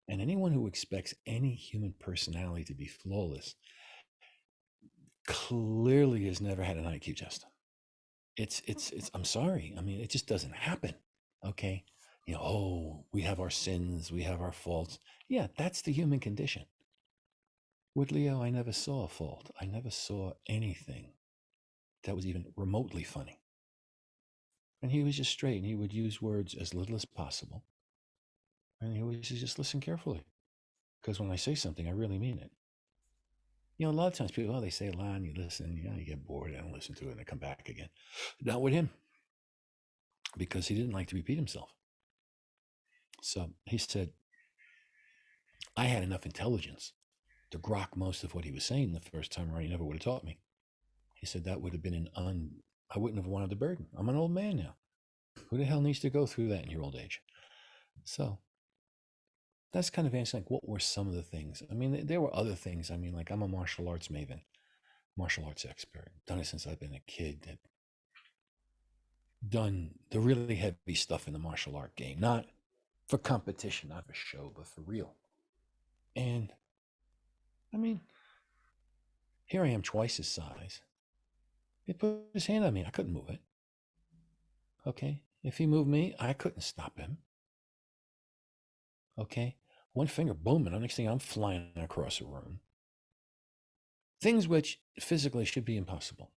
And anyone who expects any human personality to be flawless clearly has never had an IQ test. It's I'm sorry. I mean, it just doesn't happen. Okay. Oh, we have our sins, we have our faults. Yeah, that's the human condition. With Leo, I never saw a fault. I never saw anything that was even remotely funny. And he was just straight, and he would use words as little as possible. And he would just listen carefully. Because when I say something, I really mean it. A lot of times people, they say a line, you listen, you get bored, and listen to it, and they come back again. Not with him, because he didn't like to repeat himself. So he said, I had enough intelligence to grok most of what he was saying the first time around. He never would have taught me. He said that would have been I wouldn't have wanted the burden. I'm an old man now. Who the hell needs to go through that in your old age? So that's kind of answering, like, what were some of the things? I mean, there were other things. I mean, like, I'm a martial arts maven, martial arts expert. Done it since I've been a kid. Done the really heavy stuff in the martial art game, not for competition, not for show, but for real. And I mean, here I am twice his size. He put his hand on me. I couldn't move it. Okay. If he moved me, I couldn't stop him. Okay. One finger, boom, and the next thing I'm flying across a room. Things which physically should be impossible.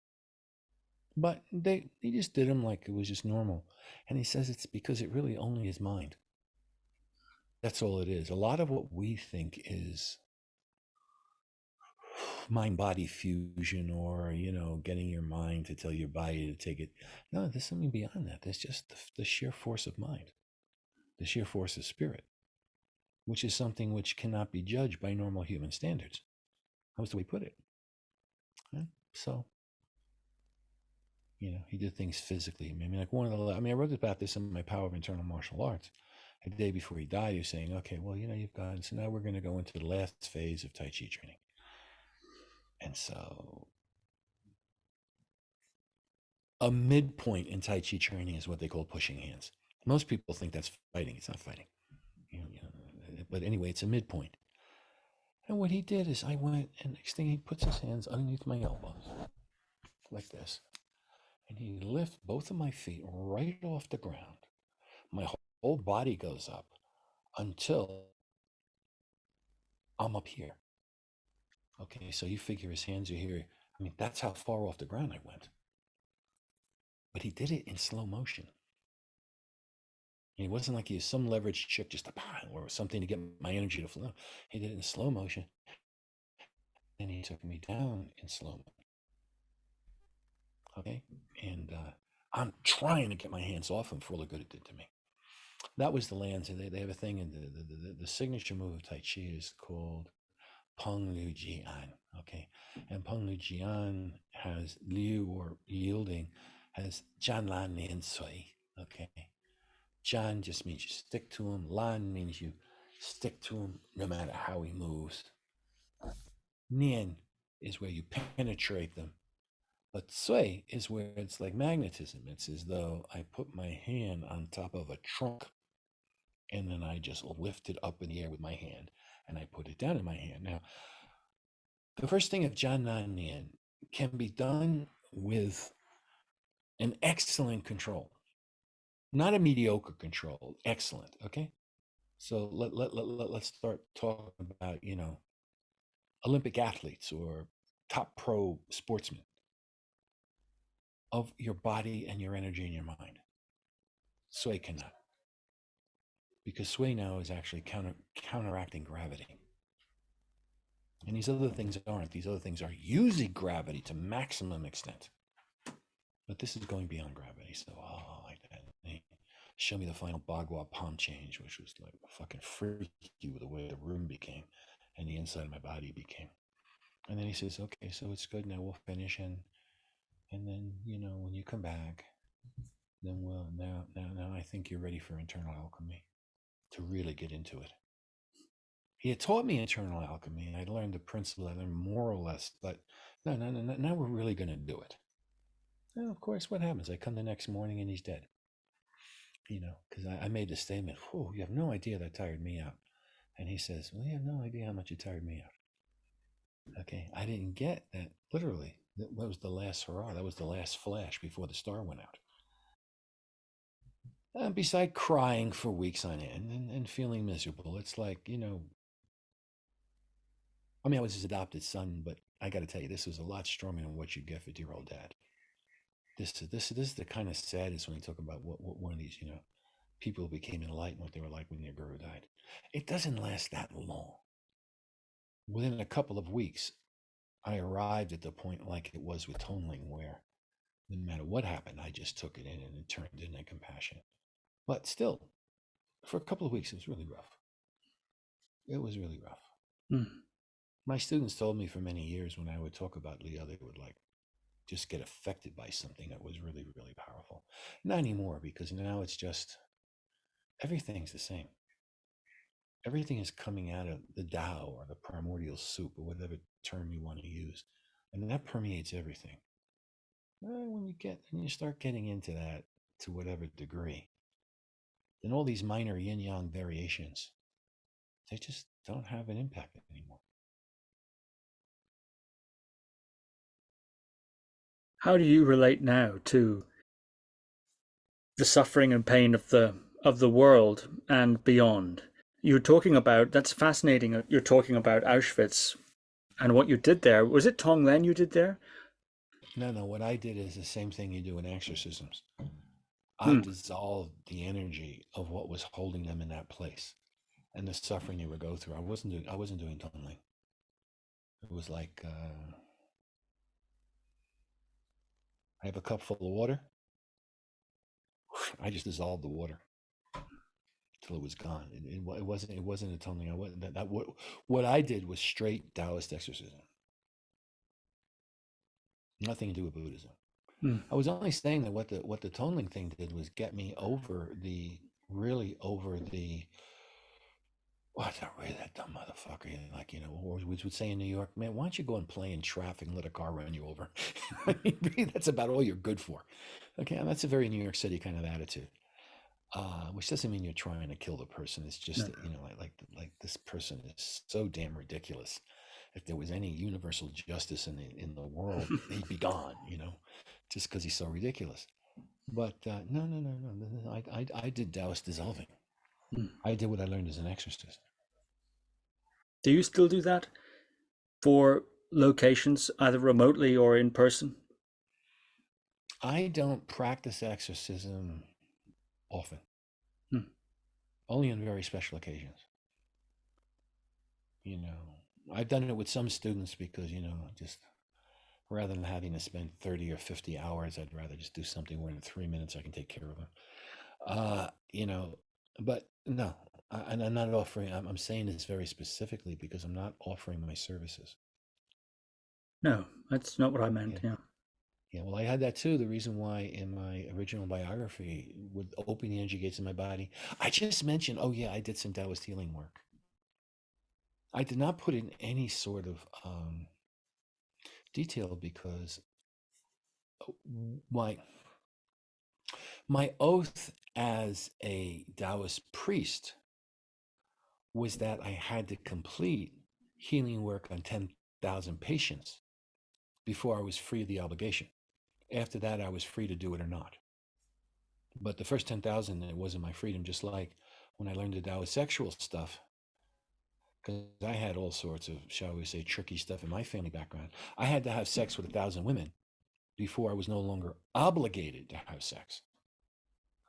But he just did them like it was just normal. And he says it's because it really only is mind. That's all it is. A lot of what we think is mind body fusion, or getting your mind to tell your body to take it. No, there's something beyond that. There's just the sheer force of mind, the sheer force of spirit, which is something which cannot be judged by normal human standards. How do we put it? So he did things physically. I mean, like I wrote about this in my Power of Internal Martial Arts. A day before he died, he was saying, okay, well, you've gone, so now we're going to go into the last phase of Tai Chi training. And so a midpoint in Tai Chi training is what they call pushing hands. Most people think that's fighting. It's not fighting. But anyway, it's a midpoint. And what he did is I went, and next thing he puts his hands underneath my elbows, like this. And he lifts both of my feet right off the ground. My whole body goes up until I'm up here. Okay, so you figure his hands are here. I mean, that's how far off the ground I went. But he did it in slow motion. It wasn't like he was some leveraged trick just to or something to get my energy to flow. He did it in slow motion. And he took me down in slow motion. Okay, and I'm trying to get my hands off him for all the good it did to me. That was the lands. They have a thing, and the signature move of Tai Chi is called Peng Lu Jian. Okay, and Peng Lu Jian has Liu, or yielding, has Jian Lan Nian Sui. Okay, Jian just means you stick to him. Lan means you stick to him no matter how he moves. Nian is where you penetrate them. But Sui is where it's like magnetism. It's as though I put my hand on top of a trunk, and then I just lift it up in the air with my hand, and I put it down in my hand. Now, the first thing of Jian Nan Nian can be done with an excellent control, not a mediocre control, excellent. Okay, so let's start talking about Olympic athletes or top pro sportsmen, of your body and your energy and your mind. Sui cannot, because Sui now is actually counteracting gravity. And these other things aren't. These other things are using gravity to maximum extent. But this is going beyond gravity. So, like that. And he showed me the final Bagua palm change, which was like fucking freaky with the way the room became and the inside of my body became. And then he says, okay, so it's good. Now we'll finish. And then, when you come back, then now I think you're ready for internal alchemy to really get into it. He had taught me internal alchemy, and I'd learned the principle, I learned more or less, but no, now we're really going to do it. And of course, what happens? I come the next morning and he's dead. Because I made the statement, you have no idea that tired me out. And he says, well, you have no idea how much it tired me out. Okay, I didn't get that literally. That was the last hurrah. That was the last flash before the star went out. And beside crying for weeks on end and feeling miserable, it's like, I was his adopted son, but I got to tell you, this was a lot stronger than what you get for dear old dad. This is the kind of sadness when you talk about what one of these, people who became enlightened, what they were like when their guru died. It doesn't last that long. Within a couple of weeks, I arrived at the point like it was with tonglen, where no matter what happened, I just took it in and it turned into compassion. But still, for a couple of weeks, it was really rough. It was really rough. Mm. My students told me for many years when I would talk about Liu, they would just get affected by something that was really, really powerful. Not anymore, because now it's just everything's the same. Everything is coming out of the Tao or the primordial soup or whatever term you want to use. And that permeates everything. When you start getting into that to whatever degree, then all these minor yin-yang variations, they just don't have an impact anymore. How do you relate now to the suffering and pain of the world and beyond? You're talking about, that's fascinating. You're talking about Auschwitz and what you did there. Was it tonglen you did there? No. What I did is the same thing you do in exorcisms. I dissolved the energy of what was holding them in that place and the suffering they would go through. I wasn't doing tonglen. It was like I have a cup full of water. I just dissolved the water till it was gone. It wasn't a tonglen. What I did was straight Taoist exorcism. Nothing to do with Buddhism. I was only saying that what the tonglen thing did was get me over the what that dumb motherfucker, or we would say in New York, man, why don't you go and play in traffic and let a car run you over? I mean, that's about all you're good for. Okay, and that's a very New York City kind of attitude, which doesn't mean you're trying to kill the person. It's just that, like this person is so damn ridiculous. If there was any universal justice in the world, he'd be gone, just because he's so ridiculous. But no. I did Taoist dissolving. I did what I learned as an exorcist. Do you still do that for locations, either remotely or in person? I don't practice exorcism often. Only on very special occasions. I've done it with some students because, just rather than having to spend 30 or 50 hours, I'd rather just do something where in 3 minutes I can take care of them. But no, and I'm not offering, I'm saying this very specifically because I'm not offering my services. No, that's not what I meant. Yeah, well, I had that too. The reason why in my original biography, with opening the energy gates in my body, I just mentioned, I did some Taoist healing work. I did not put in any sort of detail because my oath as a Taoist priest was that I had to complete healing work on 10,000 patients before I was free of the obligation. After that, I was free to do it or not. But the first 10,000, it wasn't my freedom, just like when I learned the Taoist sexual stuff, because I had all sorts of, shall we say, tricky stuff in my family background. I had to have sex with 1,000 women before I was no longer obligated to have sex.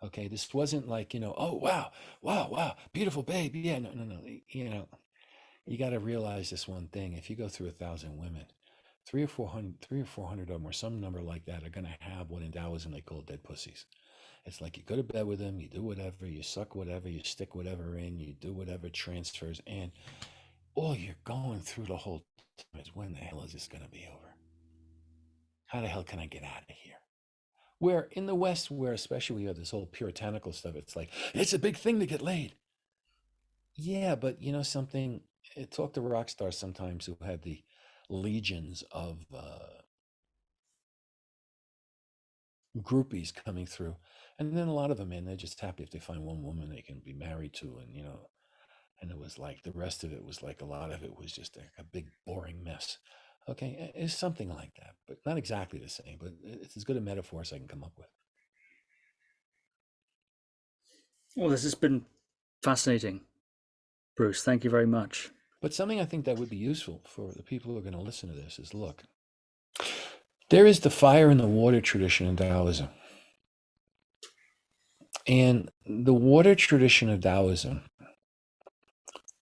Okay, this wasn't like, oh, wow, beautiful baby. Yeah, no. You got to realize this one thing. If you go through 1,000 women, 300 of them or some number like that are going to have what in Taoism they call dead pussies. It's like you go to bed with them, you do whatever, you suck whatever, you stick whatever in, you do whatever transfers, and all you're going through the whole time is, when the hell is this going to be over? How the hell can I get out of here? Where in the West, where especially we have this whole puritanical stuff, it's like, it's a big thing to get laid. Yeah, but you know something? Talk to rock stars sometimes who had the legions of groupies coming through. And then a lot of them, man, they're just happy if they find one woman they can be married to. And, you know, and it was like the rest of it was like a lot of it was just a big, boring mess. Okay, it's something like that, but not exactly the same, but it's as good a metaphor as I can come up with. Well, this has been fascinating, Bruce. Thank you very much. But something I think that would be useful for the people who are going to listen to this is, look, there is the fire and the water tradition in Taoism. And the water tradition of Taoism,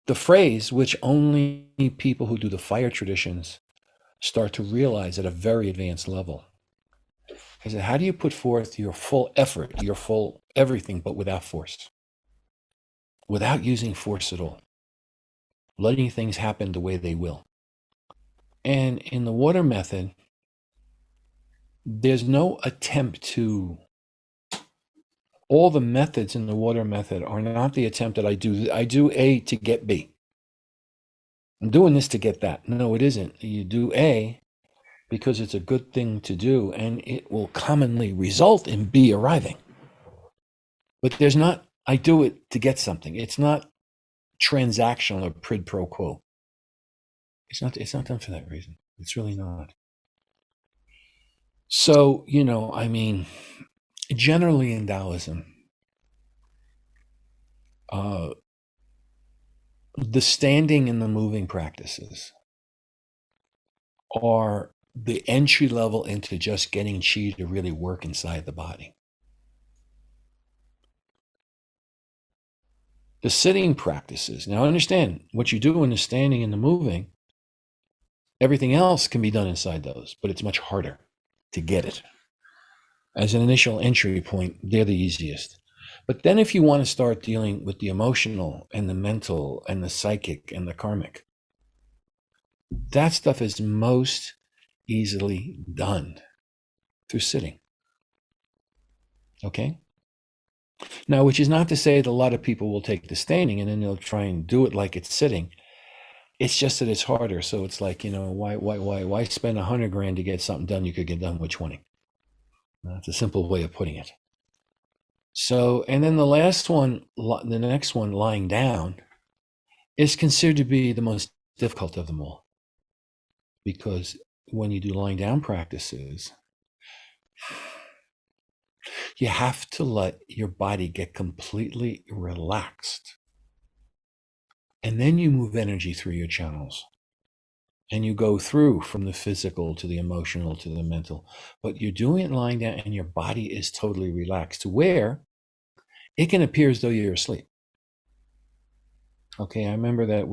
the phrase which only people who do the fire traditions start to realize at a very advanced level, is that how do you put forth your full effort, your full everything, but without force, without using force at all, letting things happen the way they will. And in the water method, there's no attempt to, all the methods in the water method are not the attempt that I do A to get B. I'm doing this to get that. No, it isn't. You do A because it's a good thing to do, and it will commonly result in B arriving. But there's not, I do it to get something. It's not transactional or quid pro quo. It's not done for that reason. It's really not. So, you know, I mean, generally in Taoism, the standing and the moving practices are the entry level into just getting qi to really work inside the body. The sitting practices, now understand what you do in the standing and the moving, everything else can be done inside those, but it's much harder to get it. As an initial entry point, they're the easiest. But then if you want to start dealing with the emotional and the mental and the psychic and the karmic, that stuff is most easily done through sitting. Okay? Now, which is not to say that a lot of people will take the standing and then they'll try and do it like it's sitting. It's just that it's harder. So it's like, you know, why spend $100,000 to get something done you could get done with 20? That's a simple way of putting it. So, and then the next one, lying down, is considered to be the most difficult of them all. Because when you do lying down practices, you have to let your body get completely relaxed. And then you move energy through your channels. And you go through from the physical to the emotional to the mental. But you're doing it lying down and your body is totally relaxed to where it can appear as though you're asleep. Okay, I remember that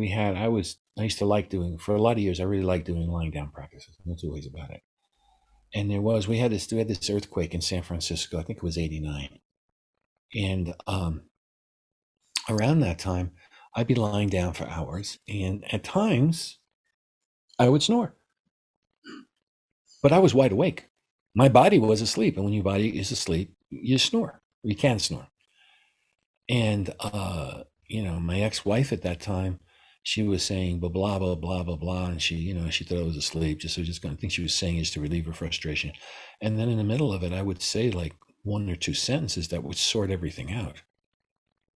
I used to like doing, for a lot of years, I really liked doing lying down practices. No two ways about it. And we had this earthquake in San Francisco. I think it was 89. And around that time, I'd be lying down for hours. And at times, I would snore. But I was wide awake. My body was asleep. And when your body is asleep, you snore. You can snore. And, you know, my ex-wife at that time, she was saying blah, blah, blah, blah, blah, blah. And she, you know, she thought I was asleep. I think she was saying is to relieve her frustration. And then in the middle of it, I would say like one or two sentences that would sort everything out,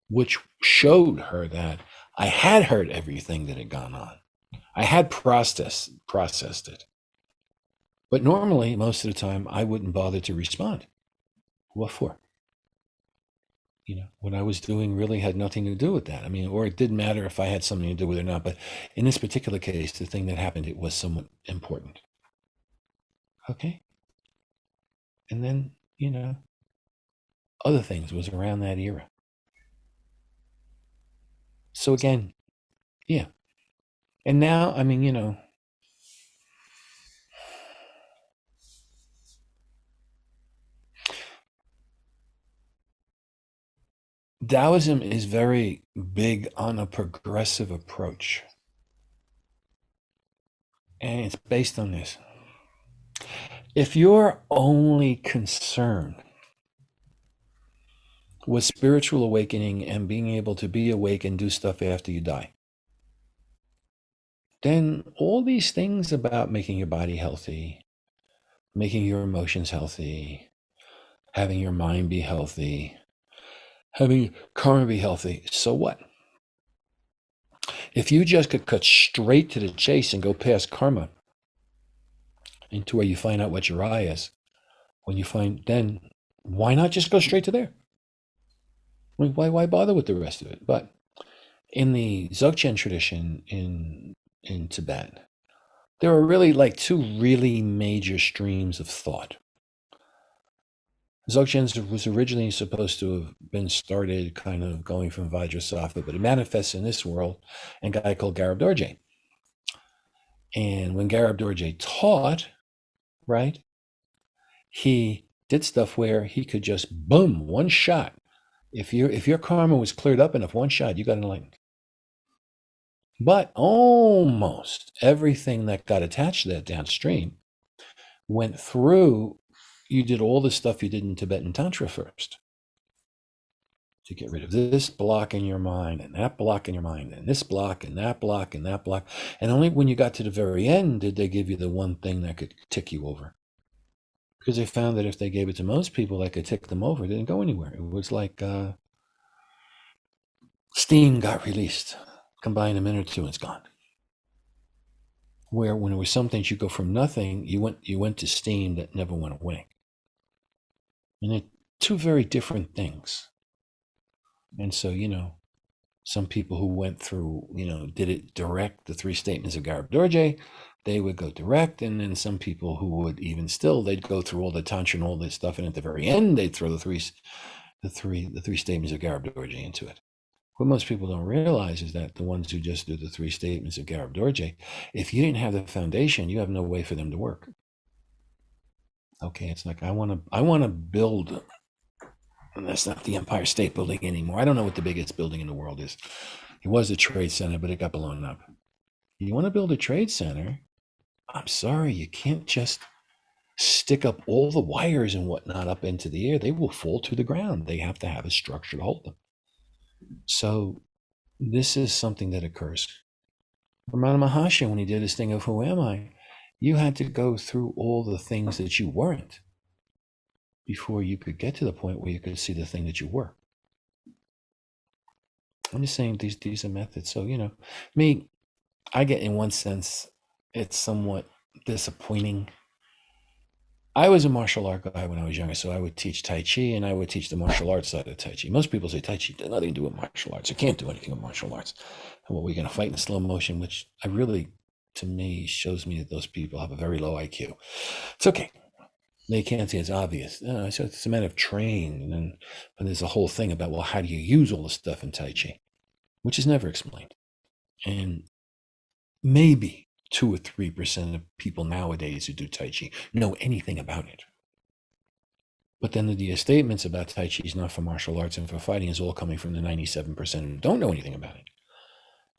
which showed her that I had heard everything that had gone on. I had processed it. But normally, most of the time, I wouldn't bother to respond. What for? You know, what I was doing really had nothing to do with that. I mean, or it didn't matter if I had something to do with it or not. But in this particular case, the thing that happened, it was somewhat important. Okay. And then, you know, other things was around that era. So again, yeah, And now, I mean, you know, Taoism is very big on a progressive approach. And it's based on this. If you're only concerned with spiritual awakening and being able to be awake and do stuff after you die, then all these things about making your body healthy, making your emotions healthy, having your mind be healthy, having karma be healthy, so what? If you just could cut straight to the chase and go past karma into where you find out what your I is, when you find, then why not just go straight to there? Why bother with the rest of it? But in the Dzogchen tradition in Tibet, there are really like two really major streams of thought. Dzogchen was originally supposed to have been started kind of going from Vajrasattva, but it manifests in this world in a guy called Garab Dorje. And when Garab Dorje taught, right, he did stuff where he could just boom, one shot. If your karma was cleared up enough, one shot, you got enlightened. But almost everything that got attached to that downstream went through, you did all the stuff you did in Tibetan Tantra first to get rid of this block in your mind and that block in your mind and this block and that block and that block. And only when you got to the very end did they give you the one thing that could tick you over. Because they found that if they gave it to most people that could tick them over, it didn't go anywhere. It was like steam got released. Combine a minute or two and it's gone. Where when it was some things you go from nothing, you went to steam that never went away. And they're two very different things. And so, you know, some people who went through, you know, did it direct, the three statements of Garab Dorje, they would go direct. And then some people who would even still, they'd go through all the tantra and all this stuff, and at the very end, they'd throw the three statements of Garab Dorje into it. What most people don't realize is that the ones who just do the three statements of Garab Dorje, if you didn't have the foundation, you have no way for them to work. Okay, it's like I want to build, and that's not the Empire State Building anymore. I don't know what the biggest building in the world is. It was a trade center, but it got blown up. You want to build a trade center? I'm sorry, you can't just stick up all the wires and whatnot up into the air. They will fall to the ground. They have to have a structure to hold them. So this is something that occurs. Ramana Maharshi, when he did his thing of who am I, you had to go through all the things that you weren't before you could get to the point where you could see the thing that you were. I'm just saying these are methods. So, you know, me, I get, in one sense, it's somewhat disappointing. I was a martial art guy when I was younger, so I would teach Tai Chi and I would teach the martial arts side of Tai Chi. Most people say Tai Chi has nothing to do with martial arts. You can't do anything with martial arts. Well, we're going to fight in slow motion, which I really, to me, shows me that those people have a very low IQ. It's okay. They can't see it's obvious. No, so it's a matter of training. And there's a whole thing about, well, how do you use all the stuff in Tai Chi, which is never explained. And maybe 2 or 3% of people nowadays who do Tai Chi know anything about it. But then the statements about Tai Chi is not for martial arts and for fighting is all coming from the 97% who don't know anything about it.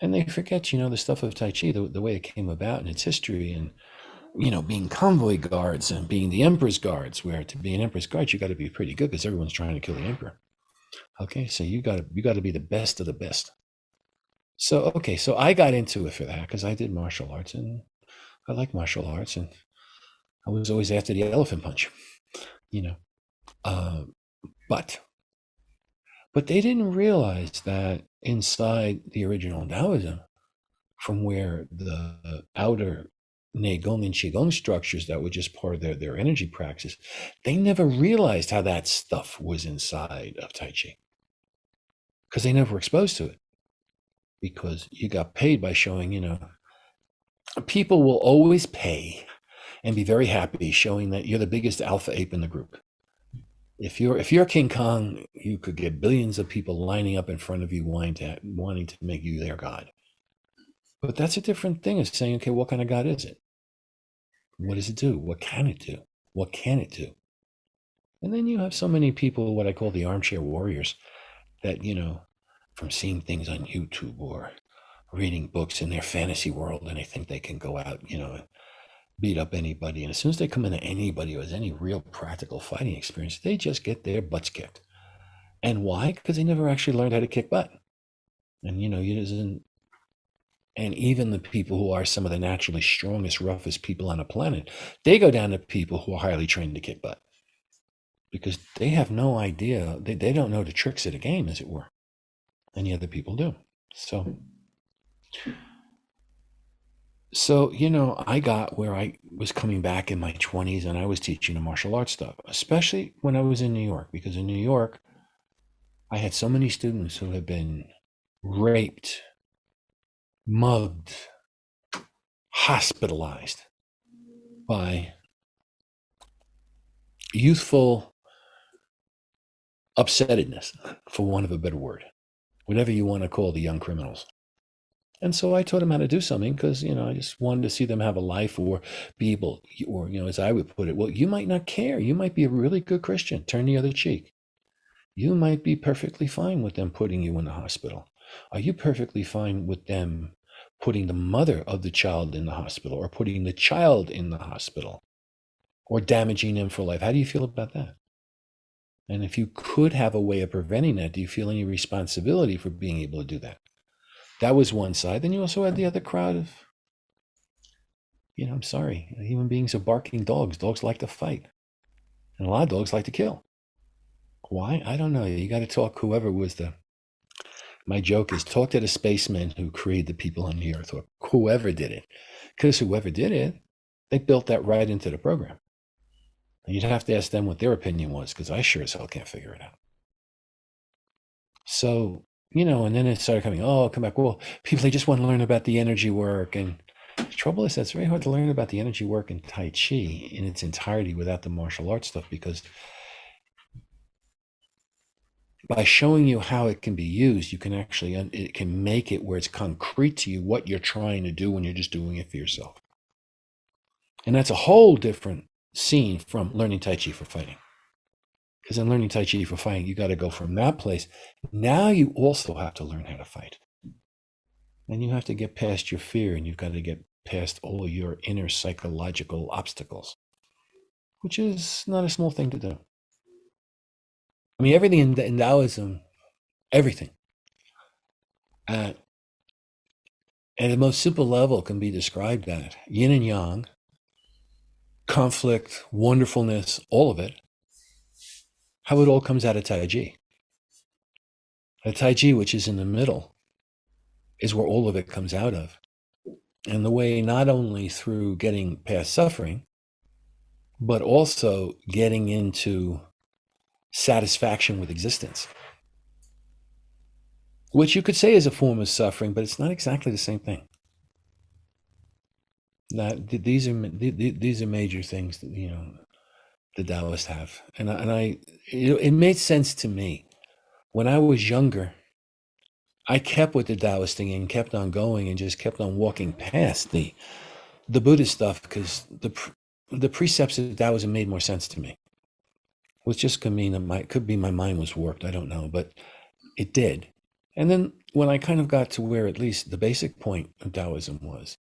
And they forget, you know, the stuff of Tai Chi, the way it came about in its history, and, you know, being convoy guards and being the emperor's guards, where to be an emperor's guard, you got to be pretty good because everyone's trying to kill the emperor. Okay, so you got to be the best of the best. So, okay, so I got into it for that because I did martial arts and I like martial arts, and I was always after the elephant punch, you know. But they didn't realize that inside the original Taoism, from where the outer Neigong and Qigong structures that were just part of their energy practice, they never realized how that stuff was inside of Tai Chi because they never were exposed to it. Because you got paid by showing, you know, people will always pay and be very happy showing that you're the biggest alpha ape in the group. If you're King Kong, you could get billions of people lining up in front of you wanting to make you their god. But that's a different thing as saying, okay, what kind of God is it? What does it do? What can it do? What can it do? And then you have so many people, what I call the armchair warriors, that, from seeing things on YouTube or reading books in their fantasy world, and they think they can go out, and beat up anybody. And as soon as they come into anybody who has any real practical fighting experience, they just get their butts kicked. And why? Because they never actually learned how to kick butt. And, and even the people who are some of the naturally strongest, roughest people on the planet, they go down to people who are highly trained to kick butt. Because they have no idea, they don't know the tricks of the game, as it were. And the other people do. So, I got where I was coming back in my 20s and I was teaching the martial arts stuff, especially when I was in New York, because in New York, I had so many students who had been raped, mugged, hospitalized by youthful upsettedness, for want of a better word, whatever you want to call the young criminals. And so I taught them how to do something because, I just wanted to see them have a life or be able, or, as I would put it, well, you might not care. You might be a really good Christian. Turn the other cheek. You might be perfectly fine with them putting you in the hospital. Are you perfectly fine with them putting the mother of the child in the hospital or putting the child in the hospital or damaging them for life? How do you feel about that? And if you could have a way of preventing that, do you feel any responsibility for being able to do that? That was one side. Then you also had the other crowd of, I'm sorry, human beings are barking dogs. Dogs like to fight. And a lot of dogs like to kill. Why? I don't know. You got to talk whoever was my joke is talk to the spacemen who created the people on the earth, or whoever did it. Because whoever did it, they built that right into the program. And you'd have to ask them what their opinion was, because I sure as hell can't figure it out. So, and then it started coming, come back. Well, people, they just want to learn about the energy work. And the trouble is, that's very hard to learn about the energy work in Tai Chi in its entirety without the martial arts stuff, because by showing you how it can be used, you can actually, it can make it where it's concrete to you what you're trying to do when you're just doing it for yourself. And that's a whole different scene from learning Tai Chi for fighting. Because in learning Tai Chi for fighting, you got to go from that place. Now you also have to learn how to fight. And you have to get past your fear, and you've got to get past all your inner psychological obstacles, which is not a small thing to do. I mean, everything in Taoism, everything, at the most simple level can be described at yin and yang, conflict, wonderfulness, all of it, how it all comes out of Tai Chi. The Tai Chi, which is in the middle, is where all of it comes out of. And the way, not only through getting past suffering, but also getting into satisfaction with existence, which you could say is a form of suffering, but it's not exactly the same thing. These are major things that, the Taoists have. And it made sense to me. When I was younger, I kept with the Taoist thing and kept on going and just kept on walking past the Buddhist stuff, because the precepts of Taoism made more sense to me. Which just could mean that could be my mind was warped. I don't know, but it did. And then when I kind of got to where at least the basic point of Taoism was,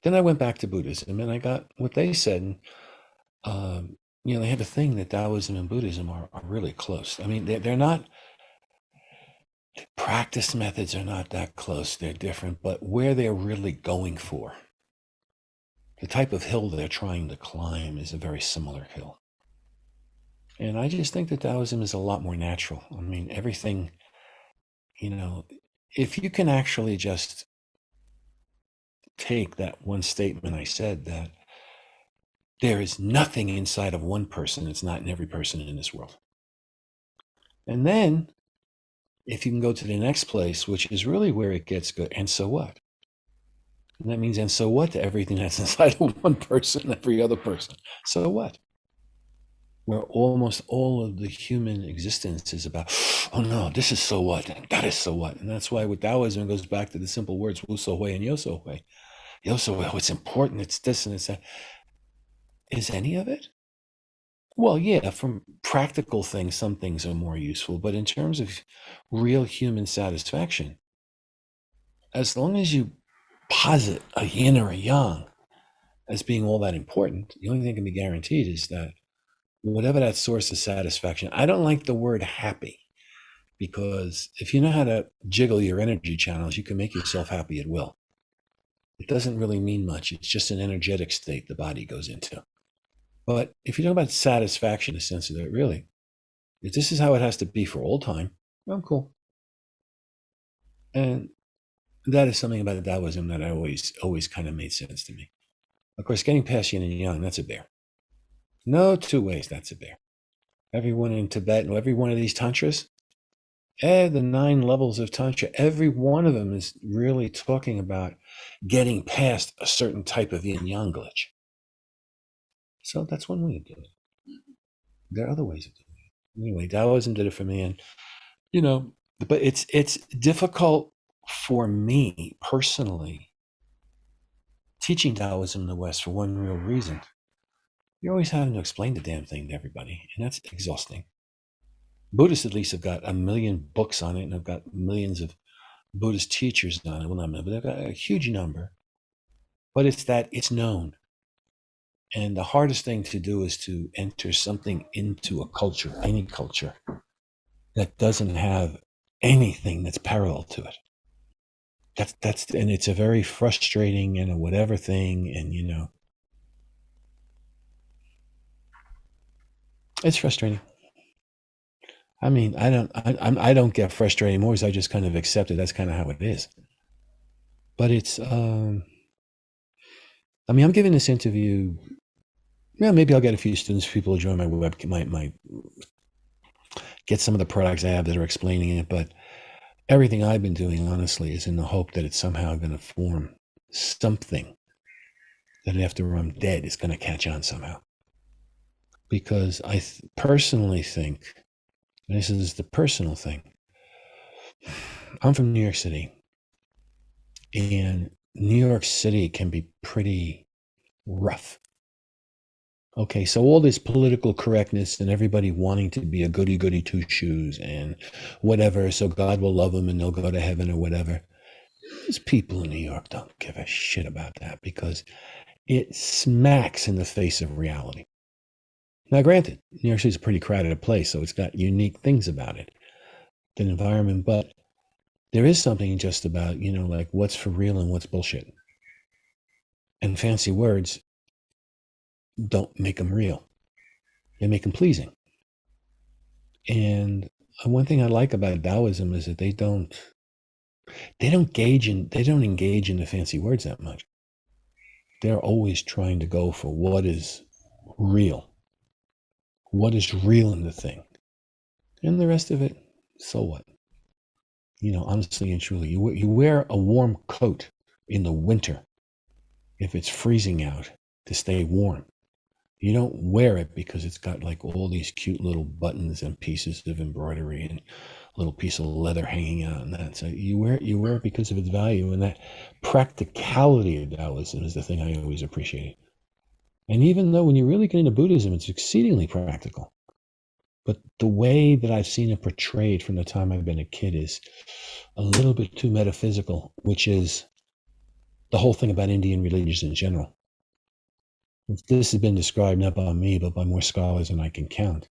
then I went back to Buddhism and I got what they said. And, they had a thing that Taoism and Buddhism are really close. I mean, they're not, practice methods are not that close. They're different, but where they're really going for, the type of hill they're trying to climb is a very similar hill. And I just think that Taoism is a lot more natural. I mean, everything, if you can actually just take that one statement I said, that there is nothing inside of one person that's not in every person in this world. And then if you can go to the next place, which is really where it gets good, and so what? And that means, and so what to everything that's inside of one person, every other person? So what? where almost all of the human existence is about, oh no, this is so what, and that is so what. And that's why with Taoism, it goes back to the simple words, Wu So Hui and Yo So Hui. Yo So Hui, what's important, it's this and it's that. Is any of it? Well, yeah, from practical things, some things are more useful, but in terms of real human satisfaction, as long as you posit a yin or a yang as being all that important, the only thing that can be guaranteed is that whatever that source of satisfaction, I don't like the word happy, because if you know how to jiggle your energy channels, you can make yourself happy at will. It doesn't really mean much. It's just an energetic state the body goes into. But if you talk about satisfaction, the sense of it, really, if this is how it has to be for all time, I'm cool. And that is something about Taoism that I always kind of made sense to me. Of course, getting past yin and yang, that's a bear. No two ways, that's a bear. Everyone in Tibet and every one of these tantras, the 9 levels of tantra, every one of them is really talking about getting past a certain type of yin yang glitch. So that's one way of doing it. There are other ways of doing it. Anyway, Taoism did it for me, and but it's difficult for me personally teaching Taoism in the West for one real reason. You're always having to explain the damn thing to everybody, and that's exhausting. Buddhists, at least, have got a million books on it, and I've got millions of Buddhist teachers on it. Well, not million, but they've got a huge number. But it's known. And the hardest thing to do is to enter something into a culture, any culture, that doesn't have anything that's parallel to it. And it's a very frustrating and a whatever thing, and it's frustrating. I mean, I don't get frustrated anymore, because I just kind of accept it. That's kind of how it is. But it's I'm giving this interview. Yeah, maybe I'll get a few students, people who join my web, might get some of the products I have that are explaining it. But everything I've been doing, honestly, is in the hope that it's somehow going to form something that after I'm dead is going to catch on somehow. Because I personally think, and this is the personal thing, I'm from New York City, and New York City can be pretty rough. Okay, so all this political correctness and everybody wanting to be a goody-goody two-shoes and whatever, so God will love them and they'll go to heaven or whatever. These people in New York don't give a shit about that, because it smacks in the face of reality. Now, granted, New York City is a pretty crowded place, so it's got unique things about it, the environment, but there is something just about, like what's for real and what's bullshit. And fancy words don't make them real. They make them pleasing. And one thing I like about Taoism is that they don't engage in the fancy words that much. They're always trying to go for what is real. What is real in the thing. And the rest of it, so what? Honestly and truly, you wear a warm coat in the winter if it's freezing out to stay warm. You don't wear it because it's got like all these cute little buttons and pieces of embroidery and a little piece of leather hanging out and that. So you wear it because of its value, and that practicality of Taoism is the thing I always appreciate. And even though when you really get into Buddhism, it's exceedingly practical. But the way that I've seen it portrayed from the time I've been a kid is a little bit too metaphysical, which is the whole thing about Indian religions in general. This has been described not by me, but by more scholars than I can count.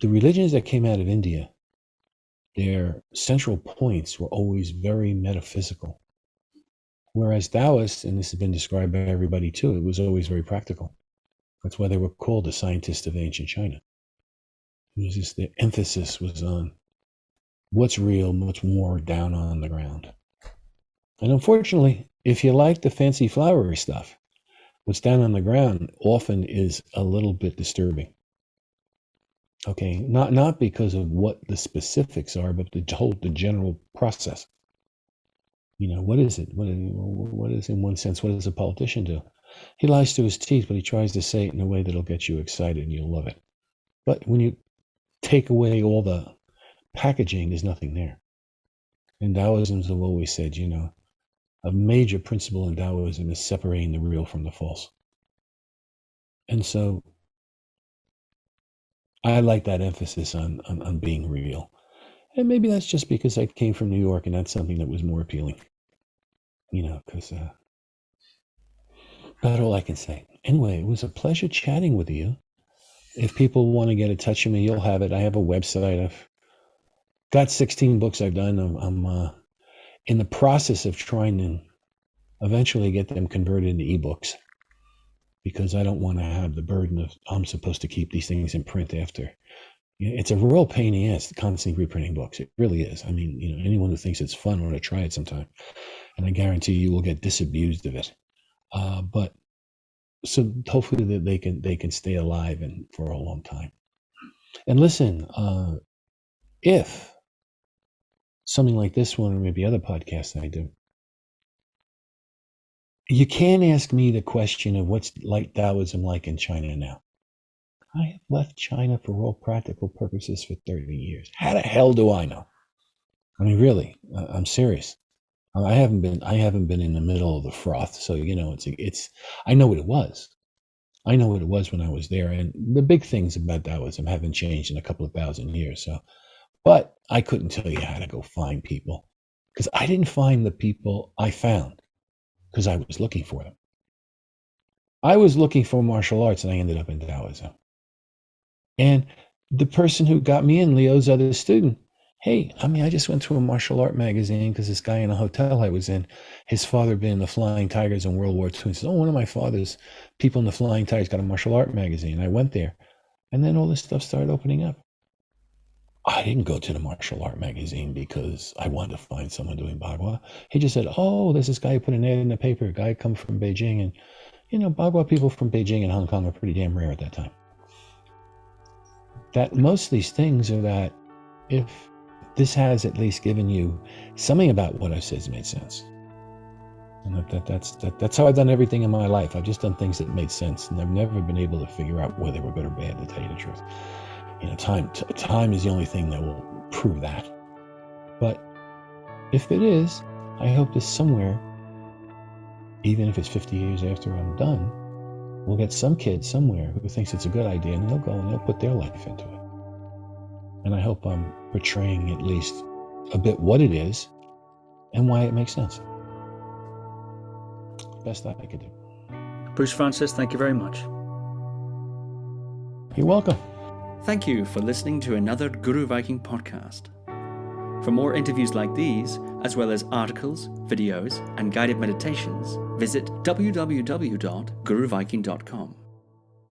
The religions that came out of India, their central points were always very metaphysical. Whereas Taoists, and this has been described by everybody too, it was always very practical. That's why they were called the scientists of ancient China. It was just the emphasis was on what's real, much more down on the ground. And unfortunately, if you like the fancy flowery stuff, what's down on the ground often is a little bit disturbing. Okay, not because of what the specifics are, but the general process. What is it? What is in one sense? What does a politician do? He lies to his teeth, but he tries to say it in a way that'll get you excited and you'll love it. But when you take away all the packaging, there's nothing there. And Taoisms have always said, a major principle in Taoism is separating the real from the false. And so I like that emphasis on being real. And maybe that's just because I came from New York and that's something that was more appealing. Because that's all I can say. Anyway, it was a pleasure chatting with you. If people want to get in touch with me, you'll have it. I have a website. I've got 16 books I've done. I'm in the process of trying to eventually get them converted into ebooks, because I don't want to have the burden of I'm supposed to keep these things in print after. It's a real pain in the ass, constantly reprinting books. It really is. I mean, anyone who thinks it's fun ought to try it sometime, and I guarantee you will get disabused of it. But so hopefully that they can stay alive and for a long time. And listen, if something like this one or maybe other podcasts I do, you can't ask me the question of what's like Taoism like in China now. I have left China for all practical purposes for 30 years. How the hell do I know? I mean, really, I'm serious. I haven't been in the middle of the froth, so it's. I know what it was. I know what it was when I was there, and the big things about Taoism haven't changed in a couple of thousand years. So, but I couldn't tell you how to go find people, because I didn't find the people I found because I was looking for them. I was looking for martial arts, and I ended up in Taoism. And the person who got me in, Leo's other student, hey, I just went to a martial art magazine because this guy in a hotel I was in, his father had been in the Flying Tigers in World War II. He says, one of my father's people in the Flying Tigers got a martial art magazine. I went there. And then all this stuff started opening up. I didn't go to the martial art magazine because I wanted to find someone doing Bagua. He just said, there's this guy who put an ad in the paper, a guy come from Beijing. And, Bagua people from Beijing and Hong Kong are pretty damn rare at that time. That most of these things are that if this has at least given you something about what I said has made sense. And that's how I've done everything in my life. I've just done things that made sense, and I've never been able to figure out whether they were good or bad, to tell you the truth. Time is the only thing that will prove that. But if it is, I hope that somewhere, even if it's 50 years after I'm done, we'll get some kid somewhere who thinks it's a good idea, and they'll go and they'll put their life into it. And I hope I'm portraying at least a bit what it is and why it makes sense. Best I could do. Bruce Frantzis, thank you very much. You're welcome. Thank you for listening to another Guru Viking podcast. For more interviews like these, as well as articles, videos, and guided meditations, visit www.guruviking.com.